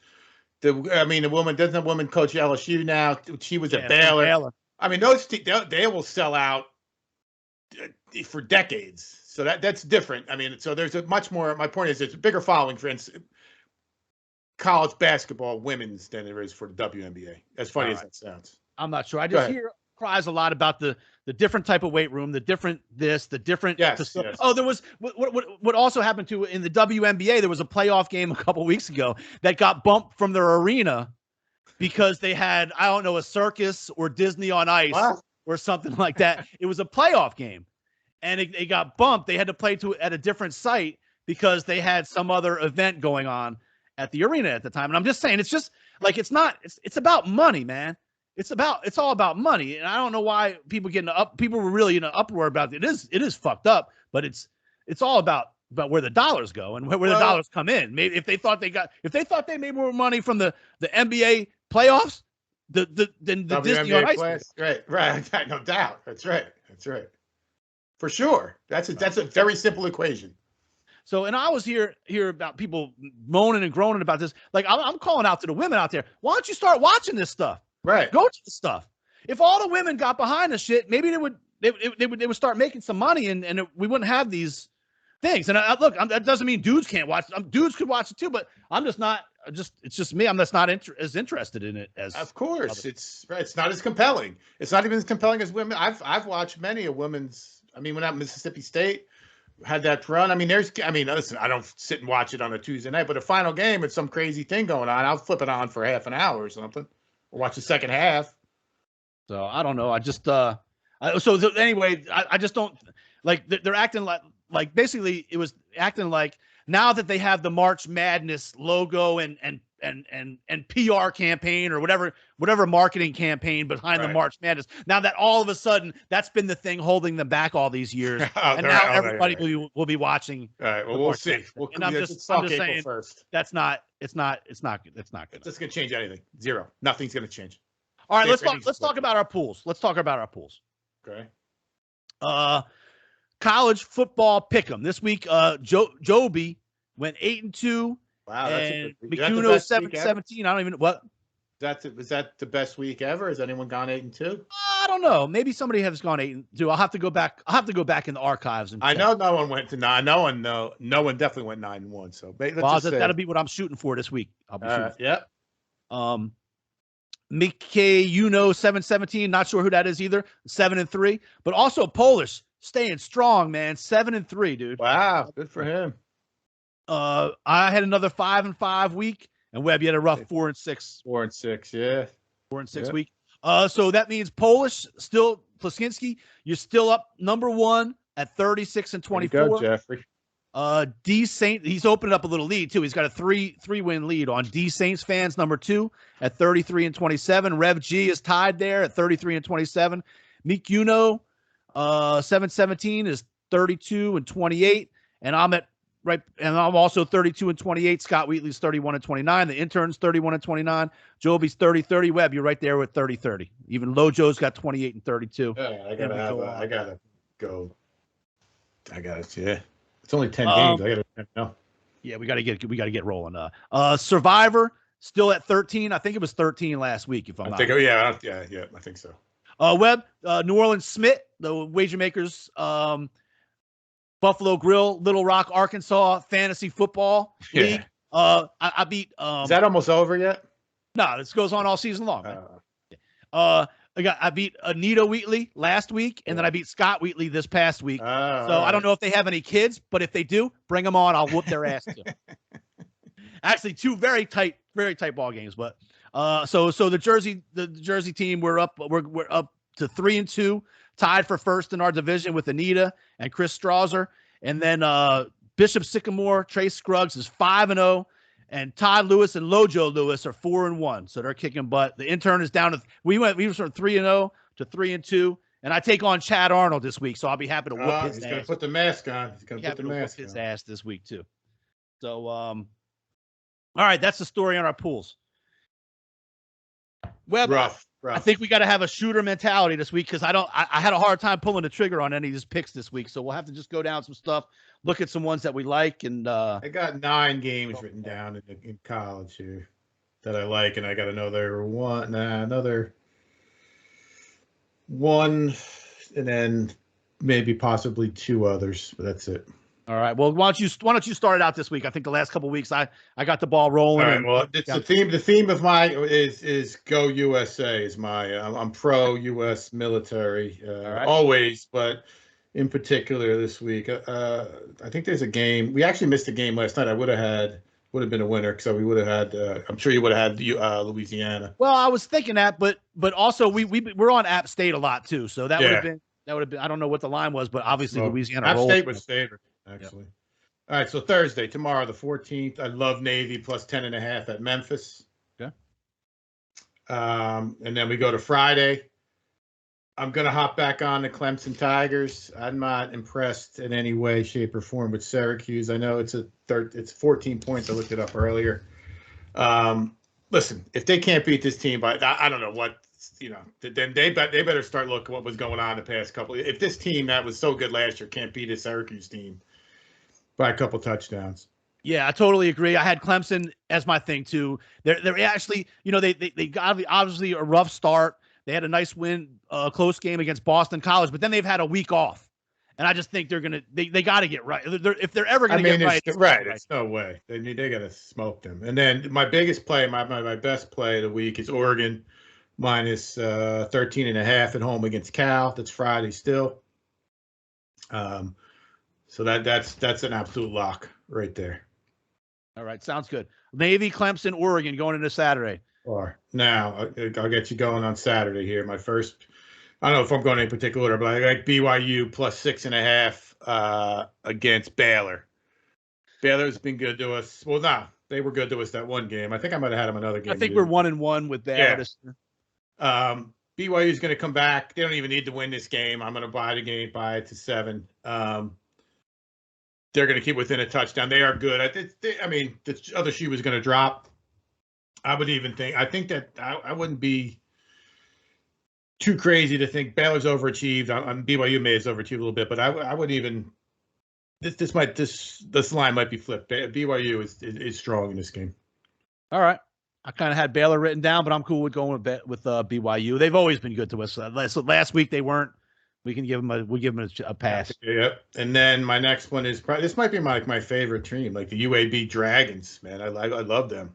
Speaker 5: The woman coach LSU now. She was at Baylor. I mean, those they will sell out for decades. So that's different. I mean, so there's a much more. My point is, there's a bigger following for college basketball women's than there is for the WNBA. As funny as that sounds.
Speaker 4: I'm not sure. I just hear cries a lot about the different type of weight room, the different
Speaker 5: Yes.
Speaker 4: Oh, there was what also happened to in the WNBA. There was a playoff game a couple weeks ago that got bumped from their arena because they had, I don't know, a circus or Disney on Ice or something like that. It was a playoff game, and it got bumped. They had to play at a different site because they had some other event going on at the arena at the time. And I'm just saying, it's just like it's about money, man. It's all about money, and I don't know why people were really in an uproar about it. It is fucked up, but it's all about where the dollars go and where the dollars come in. Maybe if they thought they made more money from the NBA playoffs, than the Disney on Ice.
Speaker 5: Right, no doubt. That's right. For sure. That's a very simple equation.
Speaker 4: So, and I was hear about people moaning and groaning about this. Like, I'm calling out to the women out there. Why don't you start watching this stuff?
Speaker 5: Right.
Speaker 4: Go to the stuff. If all the women got behind the shit, maybe they would start making some money, and we wouldn't have these things. And look, that doesn't mean dudes can't watch it. Dudes could watch it too, but I'm just not. It's just me. I'm just not as interested in it as.
Speaker 5: Of course, it's not as compelling. It's not even as compelling as women. I've watched many of women's. I mean, when at Mississippi State had that run. I mean, listen, I don't sit and watch it on a Tuesday night, but a final game, it's some crazy thing going on. I'll flip it on for half an hour or something, or watch the second half.
Speaker 4: So I don't know. I just anyway, I just don't like they're acting like basically it was acting like now that they have the March Madness logo and PR campaign or whatever marketing campaign behind the March Madness. Now that all of a sudden that's been the thing holding them back all these years, and now everybody will be watching.
Speaker 5: All right, well, we'll see.
Speaker 4: And I'm just saying
Speaker 5: first.
Speaker 4: It's not good.
Speaker 5: It's not going to change anything. Zero. Nothing's going to change.
Speaker 4: All right, let's talk about our pools.
Speaker 5: Okay.
Speaker 4: College football pick'em this week. Joby went 8-2.
Speaker 5: Wow,
Speaker 4: and McCuno 7-17. I don't even what.
Speaker 5: Was that the best week ever? Has anyone gone 8-2?
Speaker 4: I don't know. Maybe somebody has gone 8-2. I'll have to go back. In the archives and.
Speaker 5: I know no one went to 9. No one definitely went 9-1. So
Speaker 4: that'll be what I'm shooting for this week. I'll be shooting.
Speaker 5: Yep.
Speaker 4: Mickey 7-17. Not sure who that is either. 7-3, but also Polish staying strong, man. 7-3, dude.
Speaker 5: Wow, good for him.
Speaker 4: I had another 5-5 week, and Webb, you had a rough 4-6.
Speaker 5: 4-6, yeah.
Speaker 4: 4-6 week. So that means Polish still Plaskinsky. You're still up number 1 at 36-24.
Speaker 5: Go, Jeffrey.
Speaker 4: D Saint, he's opened up a little lead too. He's got a 3-win lead on D Saints fans number 2 at 33-27. Rev G is tied there at 33-27. Mikuno 7-17 is 32-28, and I'm also 32-28. Scott Wheatley's 31-29. The intern's 31-29. Joby's 30-30. Webb, you're right there with 30-30. Even Lojo's got 28-32.
Speaker 5: I gotta go. Yeah. It's only 10 games. I gotta know.
Speaker 4: Yeah, we gotta get rolling. Survivor still at 13. I think it was 13 last week. If I'm not.
Speaker 5: Yeah. I think so.
Speaker 4: Webb, New Orleans Smitt, the wager makers. Buffalo Grill, Little Rock, Arkansas fantasy football league. I beat.
Speaker 5: Is that almost over yet?
Speaker 4: No, this goes on all season long. I beat Anita Wheatley last week, and then I beat Scott Wheatley this past week. I don't know if they have any kids, but if they do, bring them on. I'll whoop their ass too. Actually, 2 very tight ball games. But so the Jersey team, we're up to 3-2, tied for first in our division with Anita and Chris Strauser, and then Bishop Sycamore, Trace Scruggs is 5-0. And Todd Lewis and Lojo Lewis are 4-1, so they're kicking butt. The intern is down to we went from 3-0 to 3-2, and I take on Chad Arnold this week, so I'll be happy to whoop his ass.
Speaker 5: He's gonna put the mask on. He's gonna put the mask on.
Speaker 4: His ass this week too. So all right, that's the story on our pools. Webb,
Speaker 5: rough.
Speaker 4: I think we got to have a shooter mentality this week because I had a hard time pulling the trigger on any of these picks this week, so we'll have to just go down some stuff, look at some ones that we like, and
Speaker 5: I got 9 games written down in college here that I like, and I got another one, and then maybe possibly 2 others, but that's it.
Speaker 4: All right. Well, why don't you start it out this week? I think the last couple of weeks I got the ball rolling.
Speaker 5: All right. Well, it's the theme. The theme of my is Go USA is my. I'm pro U.S. military always, but in particular this week. I think there's a game. We actually missed a game last night. Would have been a winner, so we would have had. I'm sure you would have had Louisiana.
Speaker 4: Well, I was thinking that, but also we're on App State a lot too, so that would have been. I don't know what the line was, but obviously Louisiana.
Speaker 5: App State was favored. Actually. Yep. All right, so Thursday, tomorrow, the 14th, I love Navy plus 10.5 at Memphis.
Speaker 4: Okay.
Speaker 5: And then we go to Friday. I'm going to hop back on the Clemson Tigers. I'm not impressed in any way, shape, or form with Syracuse. I know it's 14 points. I looked it up earlier. Listen, if they can't beat this team by, I don't know what, then they better start looking what was going on the past couple. If this team that was so good last year can't beat a Syracuse team by a couple touchdowns.
Speaker 4: Yeah, I totally agree. I had Clemson as my thing too. They're actually, they got obviously a rough start. They had a nice win, close game against Boston College, but then they've had a week off. And I just think they got to get right. If they're ever going to get right,
Speaker 5: it's no way. They got to smoke them. And then my biggest play, my best play of the week is Oregon minus 13.5 at home against Cal. That's Friday still. So that's an absolute lock right there.
Speaker 4: All right, sounds good. Navy, Clemson, Oregon going into Saturday.
Speaker 5: Or now I'll get you going on Saturday here. My first, I don't know if I'm going in any particular order, but I like BYU plus 6.5 against Baylor. Baylor's been good to us. Well, they were good to us that one game. I think I might have had them another game.
Speaker 4: I think we're 1-1 with Baylor.
Speaker 5: Yeah. BYU is going to come back. They don't even need to win this game. I'm going to buy the game, buy it to 7. They're going to keep within a touchdown. They are good. I mean, the other shoe was going to drop. I think that I wouldn't be too crazy to think Baylor's overachieved. BYU may have overachieved a little bit, but I wouldn't even. This line might be flipped. BYU is strong in this game.
Speaker 4: All right. I kind of had Baylor written down, but I'm cool with going with BYU. They've always been good to us. So last week they weren't. We can give them a pass.
Speaker 5: Yep. And then my next one is this might be my favorite team, like the UAB Dragons. Man, I love them.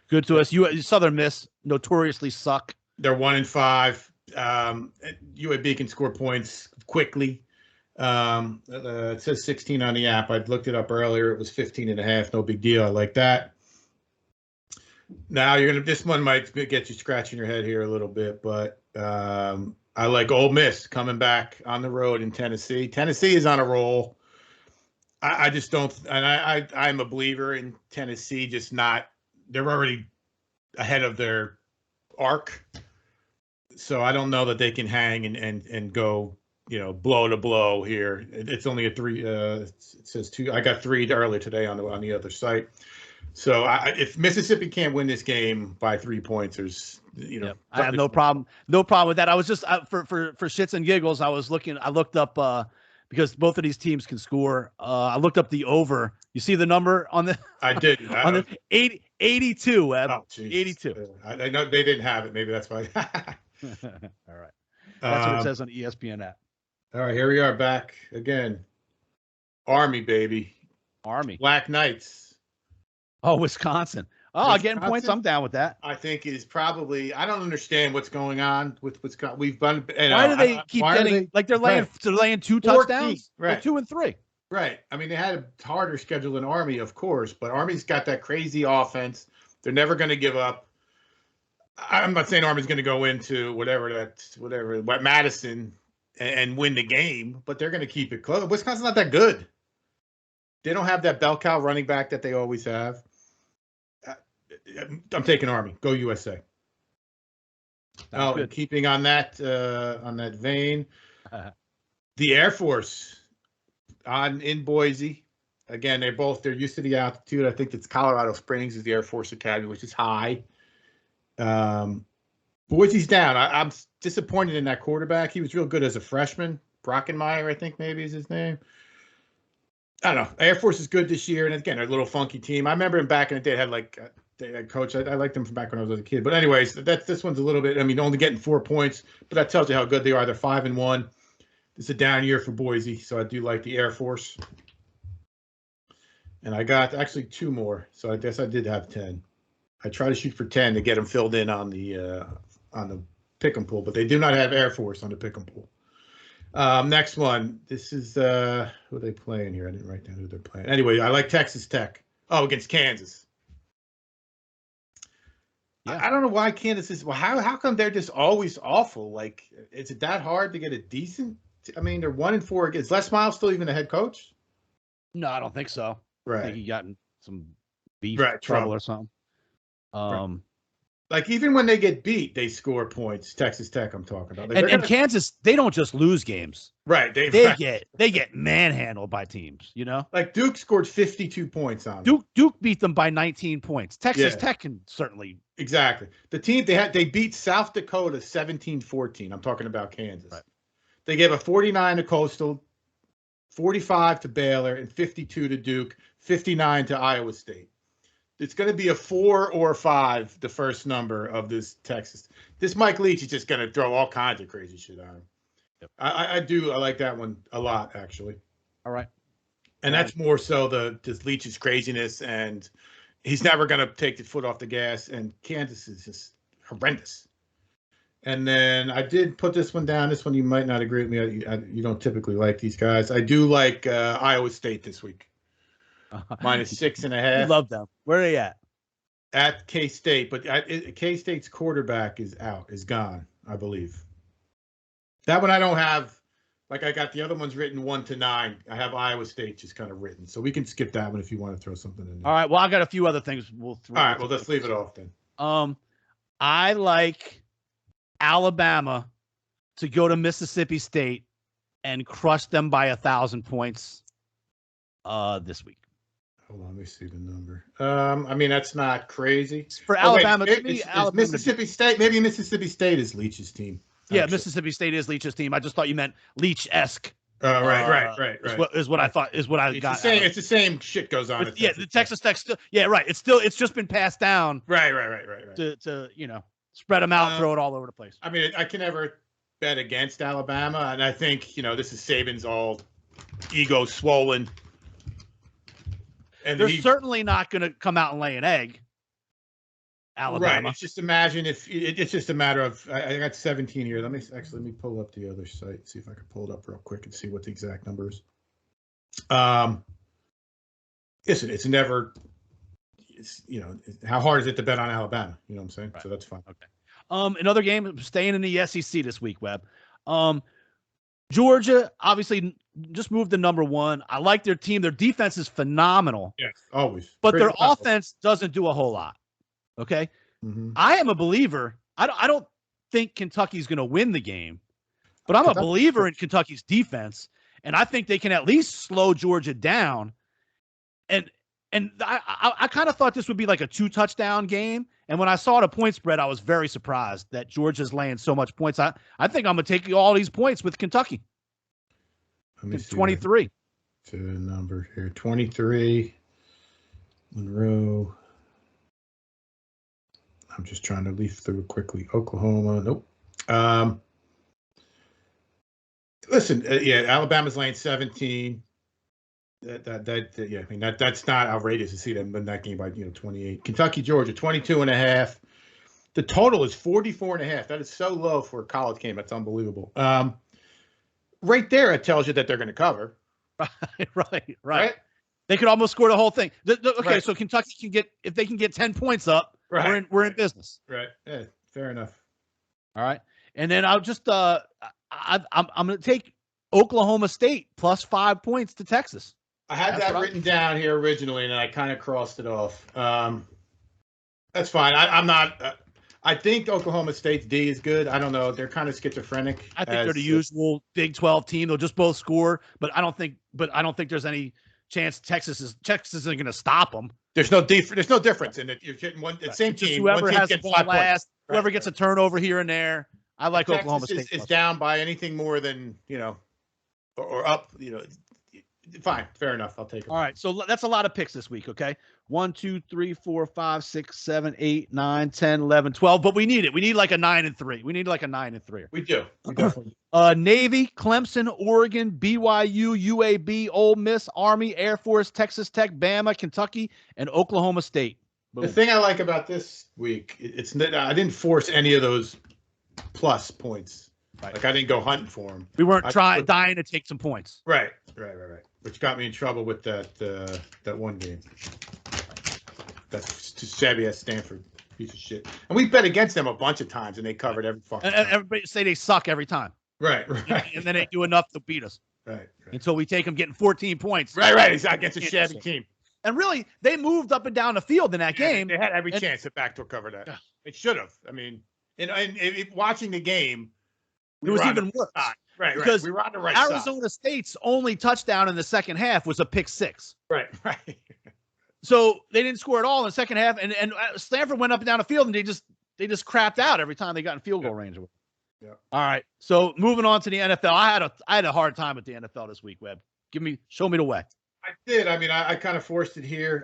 Speaker 4: Good to us. Southern Miss notoriously suck.
Speaker 5: They're 1-5. UAB can score points quickly. It says 16 on the app. I looked it up earlier. It was 15.5. No big deal. I like that. Now this one might get you scratching your head here a little bit, but I like Ole Miss coming back on the road in Tennessee. Tennessee is on a roll. I just don't, and I'm a believer in Tennessee. Just not. They're already ahead of their arc, so I don't know that they can hang and go, blow to blow here. It's only a 3. It says 2. I got 3 earlier today on the other site. So if Mississippi can't win this game by 3 points, there's
Speaker 4: I have no problem with that. I was just for shits and giggles. I looked up because both of these teams can score. I looked up the over. You see the number on the?
Speaker 5: I did.
Speaker 4: On the 82. Web.
Speaker 5: Oh, geez.
Speaker 4: 82.
Speaker 5: I know they didn't have it. Maybe that's why.
Speaker 4: All right. That's what it says on ESPN app.
Speaker 5: All right, here we are back again. Army, baby.
Speaker 4: Army.
Speaker 5: Black Knights.
Speaker 4: Oh, Wisconsin. Oh, getting points. I'm down with that.
Speaker 5: I think is probably. I don't understand what's going on with Wisconsin. We've been.
Speaker 4: Why do they keep getting like they're laying? Right. They're laying 2 touchdowns.
Speaker 5: Right.
Speaker 4: They're 2 and 3.
Speaker 5: Right. I mean, they had a harder schedule than Army, of course, but Army's got that crazy offense. They're never going to give up. I'm not saying Army's going to go into whatever Madison and win the game, but they're going to keep it close. Wisconsin's not that good. They don't have that bell cow running back that they always have. I'm taking Army. Go USA. And keeping on that vein, the Air Force in Boise. Again, they're used to the altitude. I think it's Colorado Springs is the Air Force Academy, which is high. Boise's down. I'm disappointed in that quarterback. He was real good as a freshman. Brockenmeyer, I think maybe is his name. I don't know. Air Force is good this year, and again, they're a little funky team. I remember him back in the day. They had coach. I liked them from back when I was a kid. But anyways, this one's a little bit. I mean, only getting 4 points, but that tells you how good they are. They're 5-1. It's a down year for Boise, so I do like the Air Force. And I got actually 2 more, so I guess I did have 10. I try to shoot for 10 to get them filled in on the pick 'em pool, but they do not have Air Force on the pick 'em pool. Next one. This is who are they playing here? I didn't write down who they're playing. Anyway, I like Texas Tech. Oh, against Kansas. Yeah. I don't know why Kansas is. Well, how come they're just always awful? Like, is it that hard to get a decent? I mean, they're 1-4. Is Les Miles still even the head coach?
Speaker 4: No, I don't think so.
Speaker 5: Right.
Speaker 4: I think he got in some beef trouble or something.
Speaker 5: Like, even when they get beat, they score points. Texas Tech, I'm talking about.
Speaker 4: And Kansas, they don't just lose games.
Speaker 5: Right.
Speaker 4: They get manhandled by teams,
Speaker 5: Like, Duke scored 52 points on them.
Speaker 4: Duke beat them by 19 points. Texas Tech can certainly.
Speaker 5: Exactly. The team, they beat South Dakota 17-14. I'm talking about Kansas. Right. They gave a 49 to Coastal, 45 to Baylor, and 52 to Duke, 59 to Iowa State. It's going to be a 4 or 5, the first number of this Texas. This Mike Leach is just going to throw all kinds of crazy shit on him. Yep. I like that one a lot, actually.
Speaker 4: All right.
Speaker 5: And that's more so just Leach's craziness, and he's never going to take the foot off the gas, and Kansas is just horrendous. And then I did put this one down. This one you might not agree with me. You don't typically like these guys. I do like Iowa State this week. Minus 6.5.
Speaker 4: I love them. Where are they at?
Speaker 5: At K-State, but K-State's quarterback is gone, I believe. That one I don't have. Like I got the other ones written 1-9. I have Iowa State just kind of written, so we can skip that one if you want to throw something in there.
Speaker 4: All right. Well, I got a few other things. All
Speaker 5: right. Well, let's leave it off then.
Speaker 4: I like Alabama to go to Mississippi State and crush them by 1,000 points this week.
Speaker 5: Hold on, let me see the number. I mean, that's not crazy.
Speaker 4: For Alabama,
Speaker 5: Alabama, Mississippi State. Maybe Mississippi State is Leach's team.
Speaker 4: Yeah, actually. Mississippi State is Leach's team. I just thought you meant Leach-esque.
Speaker 5: Right.
Speaker 4: Is what I thought. Is what I got.
Speaker 5: It's the same shit goes on.
Speaker 4: Yeah, the Texas Tech still. Yeah, right. It's just been passed down.
Speaker 5: Right.
Speaker 4: To spread them out, throw it all over the place.
Speaker 5: I mean, I can never bet against Alabama, and I think this is Saban's all ego swollen. And
Speaker 4: they're certainly not going to come out and lay an egg. Alabama.
Speaker 5: Right. It's just imagine if it's just a matter of I got 17 here. Let me pull up the other site, see if I can pull it up real quick and see what the exact number is. Listen, it's how hard is it to bet on Alabama? You know what I'm saying? Right. So that's fine.
Speaker 4: Okay. Another game staying in the SEC this week, Webb. Georgia obviously just moved to number 1. I like their team. Their defense is phenomenal.
Speaker 5: Yes, always.
Speaker 4: But their offense doesn't do a whole lot. Okay. Mm-hmm. I am a believer. I don't think Kentucky's going to win the game, but I'm a believer in Kentucky's defense, and I think they can at least slow Georgia down. And I kind of thought this would be like a 2-touchdown game. And when I saw the point spread, I was very surprised that Georgia's laying so much points. I think I'm going to take all these points with Kentucky.
Speaker 5: Let me see
Speaker 4: 23.
Speaker 5: To the number here. 23. Monroe. I'm just trying to leaf through it quickly. Oklahoma. Nope. Listen, Alabama's laying 17. That's not outrageous to see them win that game by 28. Kentucky, Georgia, 22.5. The total is 44.5. That is so low for a college game. That's unbelievable. Right there, it tells you that they're going to cover.
Speaker 4: Right. They could almost score the whole thing. Okay, so Kentucky can get, if they can get 10 points up, we're in business.
Speaker 5: Right. Yeah, fair enough.
Speaker 4: All right. And then I'll just I'm going to take Oklahoma State plus 5 points to Texas.
Speaker 5: I had that written down here originally, and I kind of crossed it off. That's fine. I'm not. I think Oklahoma State's D is good. I don't know. They're kind of schizophrenic.
Speaker 4: I think they're the usual Big 12 team. They'll just both score, but I don't think there's any chance Texas isn't going to stop them.
Speaker 5: There's no difference in it. You're getting one same team.
Speaker 4: Whoever has the ball last, whoever gets a turnover here and there. I like Oklahoma State.
Speaker 5: Is down by anything more than or up. Fine, fair enough. I'll take it.
Speaker 4: All right, so that's a lot of picks this week. Okay, 1, 2, 3, 4, 5, 6, 7, 8, 9, 10, 11, 12. But we need it. We need like a 9-3. We need like a 9-3.
Speaker 5: We do. We definitely.
Speaker 4: Navy, Clemson, Oregon, BYU, UAB, Ole Miss, Army, Air Force, Texas Tech, Bama, Kentucky, and Oklahoma State. Boom.
Speaker 5: The thing I like about this week, I didn't force any of those plus points. Right. Like I didn't go hunting for them.
Speaker 4: We weren't dying to take some points.
Speaker 5: Right. Which got me in trouble with that one game. That's just shabby ass Stanford piece of shit. And we bet against them a bunch of times, and they covered every fucking time.
Speaker 4: Everybody say they suck every time.
Speaker 5: Right.
Speaker 4: And then they do enough to beat us.
Speaker 5: Right.
Speaker 4: Until we take them getting 14 points.
Speaker 5: Right. It's against a shabby team.
Speaker 4: And really, they moved up and down the field in that game.
Speaker 5: They had every chance to backdoor cover that. It should have. I mean, and watching the game,
Speaker 4: it was even worse.
Speaker 5: Right.
Speaker 4: Because
Speaker 5: we were on the right
Speaker 4: Arizona State's only touchdown in the second half was a pick 6.
Speaker 5: Right.
Speaker 4: So they didn't score at all in the second half, and Stanford went up and down the field, and they just crapped out every time they got in field goal range.
Speaker 5: Yeah.
Speaker 4: All right. So moving on to the NFL, I had a hard time with the NFL this week. Webb, show me the way.
Speaker 5: I did. I mean, I kind of forced it here.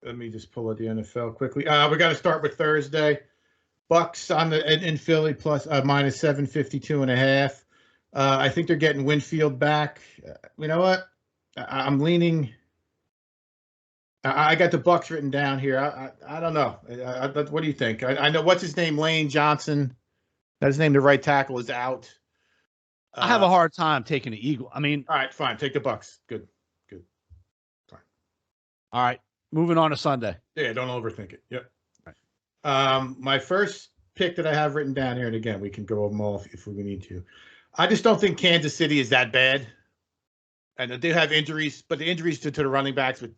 Speaker 5: Let me just pull up the NFL quickly. We got to start with Thursday. Bucks in Philly plus minus 752.5. I think they're getting Winfield back. You know what? I'm leaning. I got the Bucks written down here. I don't know. What do you think? I know what's his name. Lane Johnson. That's his name. The right tackle is out.
Speaker 4: I have a hard time taking the Eagle. I mean,
Speaker 5: all right, fine. Take the Bucks. Good. Fine.
Speaker 4: All right, moving on to Sunday.
Speaker 5: Yeah, don't overthink it. Yep. Right. My first pick that I have written down here, and again, we can go over them all if we need to. I just don't think Kansas City is that bad. And they have injuries, but the injuries to the running backs, but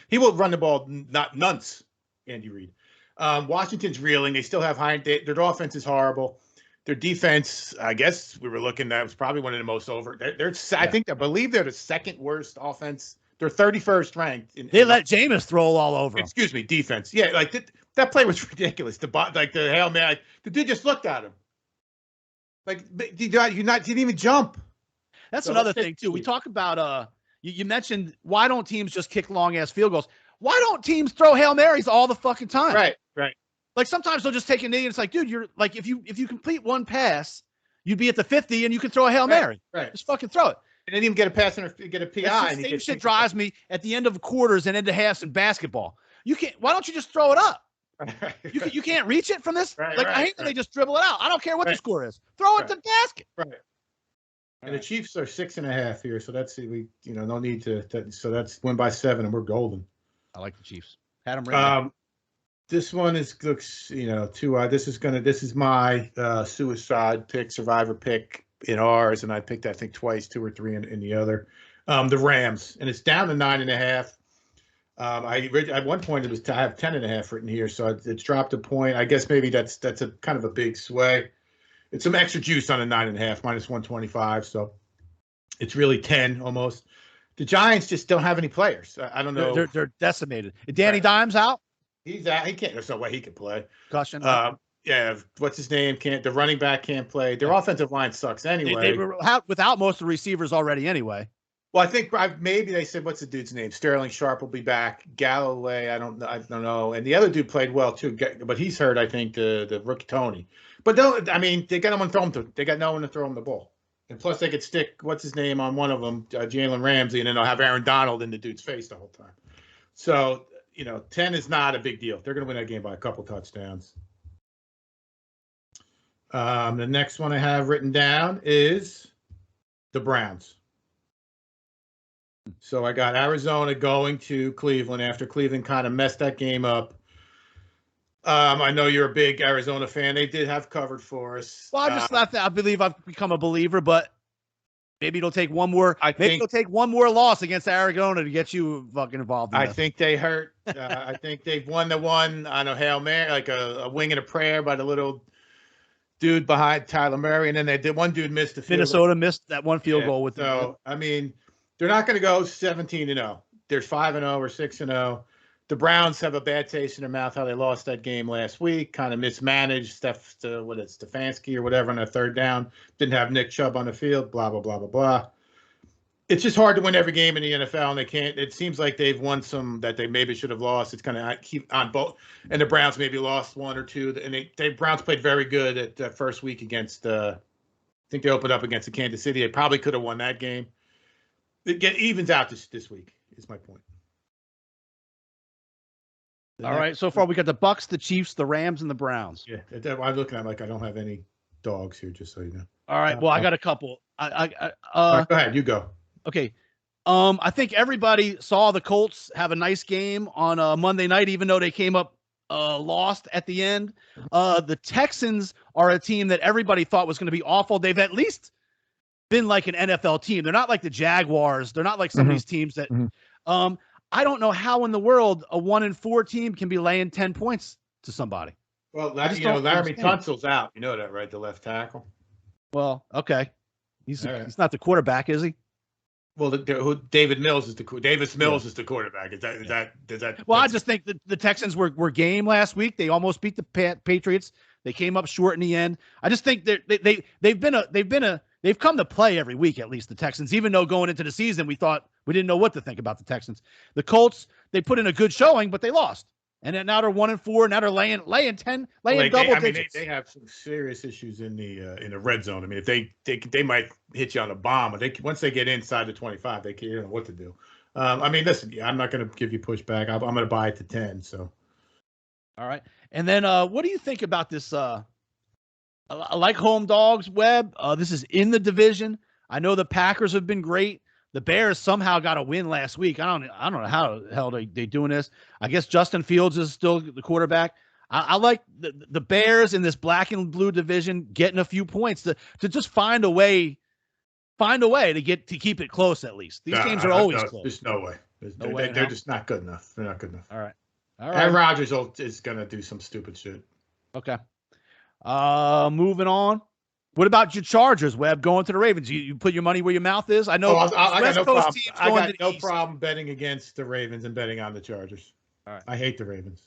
Speaker 5: he will run the ball not nunts. Andy Reid. Washington's reeling. They still have their offense is horrible. Their defense, I guess we were looking at, was probably one of the most over. I believe they're the second worst offense. They're 31st ranked.
Speaker 4: They let Jameis throw all over them.
Speaker 5: Excuse me, defense. Yeah, like that play was ridiculous. The Hail Mary, the dude just looked at him. Like you didn't even jump.
Speaker 4: That's another thing too. We talk about you mentioned why don't teams just kick long ass field goals? Why don't teams throw Hail Marys all the fucking time?
Speaker 5: Right.
Speaker 4: Like sometimes they'll just take a knee and it's like, dude, you're like if you complete one pass, you'd be at the 50 and you can throw a Hail Mary.
Speaker 5: Right.
Speaker 4: Just fucking throw it.
Speaker 5: And then even get a pass and get a PI.
Speaker 4: That's the same shit drives me at the end of quarters and into halves in basketball. You can't. Why don't you just throw it up? You can't reach it from this. I hate that they just dribble it out. I don't care what the score is. Throw it to the basket.
Speaker 5: Right. And the Chiefs are 6.5 here, so that's no need to. So that's win by 7, and we're golden.
Speaker 4: I like the Chiefs. Had them right.
Speaker 5: This one looks this is my suicide pick, survivor pick in ours, and I picked I think twice, 2 or 3 in the other. The Rams, and it's down to 9.5. At one point I have 10.5 written here, so it's dropped a point. I guess maybe that's a kind of a big sway. It's some extra juice on a 9.5, minus 125, so it's really 10 almost. The Giants just don't have any players. I don't know.
Speaker 4: They're decimated. Danny Dimes out.
Speaker 5: He's out. He can't. There's no way he can play.
Speaker 4: Caution.
Speaker 5: Yeah. What's his name? The running back can't play. Their offensive line sucks anyway.
Speaker 4: They were without most of the receivers already anyway.
Speaker 5: Well, I think maybe they said, what's the dude's name? Sterling Sharp will be back. Galloway, I don't know. And the other dude played well too, but he's hurt. I think the rookie Tony. But they got no one to throw him to. They got no one to throw him the ball. And plus, they could stick what's his name on one of them, Jalen Ramsey, and then they'll have Aaron Donald in the dude's face the whole time. So 10 is not a big deal. They're going to win that game by a couple touchdowns. The next one I have written down is the Browns. So I got Arizona going to Cleveland after Cleveland kind of messed that game up. I know you're a big Arizona fan. They did have covered for us.
Speaker 4: Well, I believe I've become a believer, but maybe it'll take one more. It'll take one more loss against Arizona to get you fucking involved.
Speaker 5: I think they hurt. I think they've won the one on a Hail Mary, like a wing and a prayer by the little dude behind Tyler Murray, and then one dude missed the field.
Speaker 4: Minnesota missed that one field goal with.
Speaker 5: So I mean, they're not going to go 17-0. They're 5-0 or 6-0. The Browns have a bad taste in their mouth how they lost that game last week, kind of mismanaged Stefanski or whatever on a third down. Didn't have Nick Chubb on the field, blah, blah, blah, blah, blah. It's just hard to win every game in the NFL, and they can't. It seems like they've won some that they maybe should have lost. It's kind of keep on both. And the Browns maybe lost 1 or 2. And the Browns played very good at the first week against I think they opened up against the Kansas City. They probably could have won that game. It evens out this week, is my point.
Speaker 4: All right. So far, we got the Bucks, the Chiefs, the Rams, and the Browns.
Speaker 5: Yeah, I'm looking at like I don't have any dogs here, just so you know.
Speaker 4: All right. Well, I got a couple.
Speaker 5: All right, go ahead. You go.
Speaker 4: Okay. I think everybody saw the Colts have a nice game on Monday night, even though they came up lost at the end. The Texans are a team that everybody thought was going to be awful. They've at least been like an NFL team. They're not like the Jaguars. They're not like some of these teams that. I don't know how in the world a 1-4 team can be laying 10 points to somebody.
Speaker 5: Well, Laramie Tunsil's out. You know that, right? The left tackle.
Speaker 4: Well, okay. He's not the quarterback, is he?
Speaker 5: Well, Davis Mills is the quarterback. Is that?
Speaker 4: Well, I just think that the Texans were game last week. They almost beat the Patriots. They came up short in the end. I just think they've come to play every week, at least the Texans. Even though going into the season we thought We didn't know what to think about the Texans. The Colts, they put in a good showing, but they lost. And then now they're 1-4. Now they're laying double digits.
Speaker 5: They have some serious issues in the red zone. I mean, if they might hit you on a bomb, but once they get inside the 25, they can't know what to do. I mean, listen, I'm not going to give you pushback. I'm going to buy it to 10. So,
Speaker 4: all right. And then, what do you think about this? I like home dogs, Webb. This is in the division. I know the Packers have been great. The Bears somehow got a win last week. I don't know how the hell they doing this. I guess Justin Fields is still the quarterback. I like the Bears in this black and blue division getting a few points to just find a way to keep it close at least. These games are always close.
Speaker 5: There's no way. They're just not good enough. They're not good enough.
Speaker 4: All right.
Speaker 5: Aaron Rodgers is gonna do some stupid shit.
Speaker 4: Okay. Moving on. What about your Chargers, Webb, going to the Ravens? You put your money where your mouth is? I know
Speaker 5: I
Speaker 4: West
Speaker 5: got
Speaker 4: Coast teams
Speaker 5: I
Speaker 4: going
Speaker 5: got
Speaker 4: to the
Speaker 5: no
Speaker 4: East.
Speaker 5: problem betting against the Ravens and betting on the Chargers.
Speaker 4: All right.
Speaker 5: I hate the Ravens.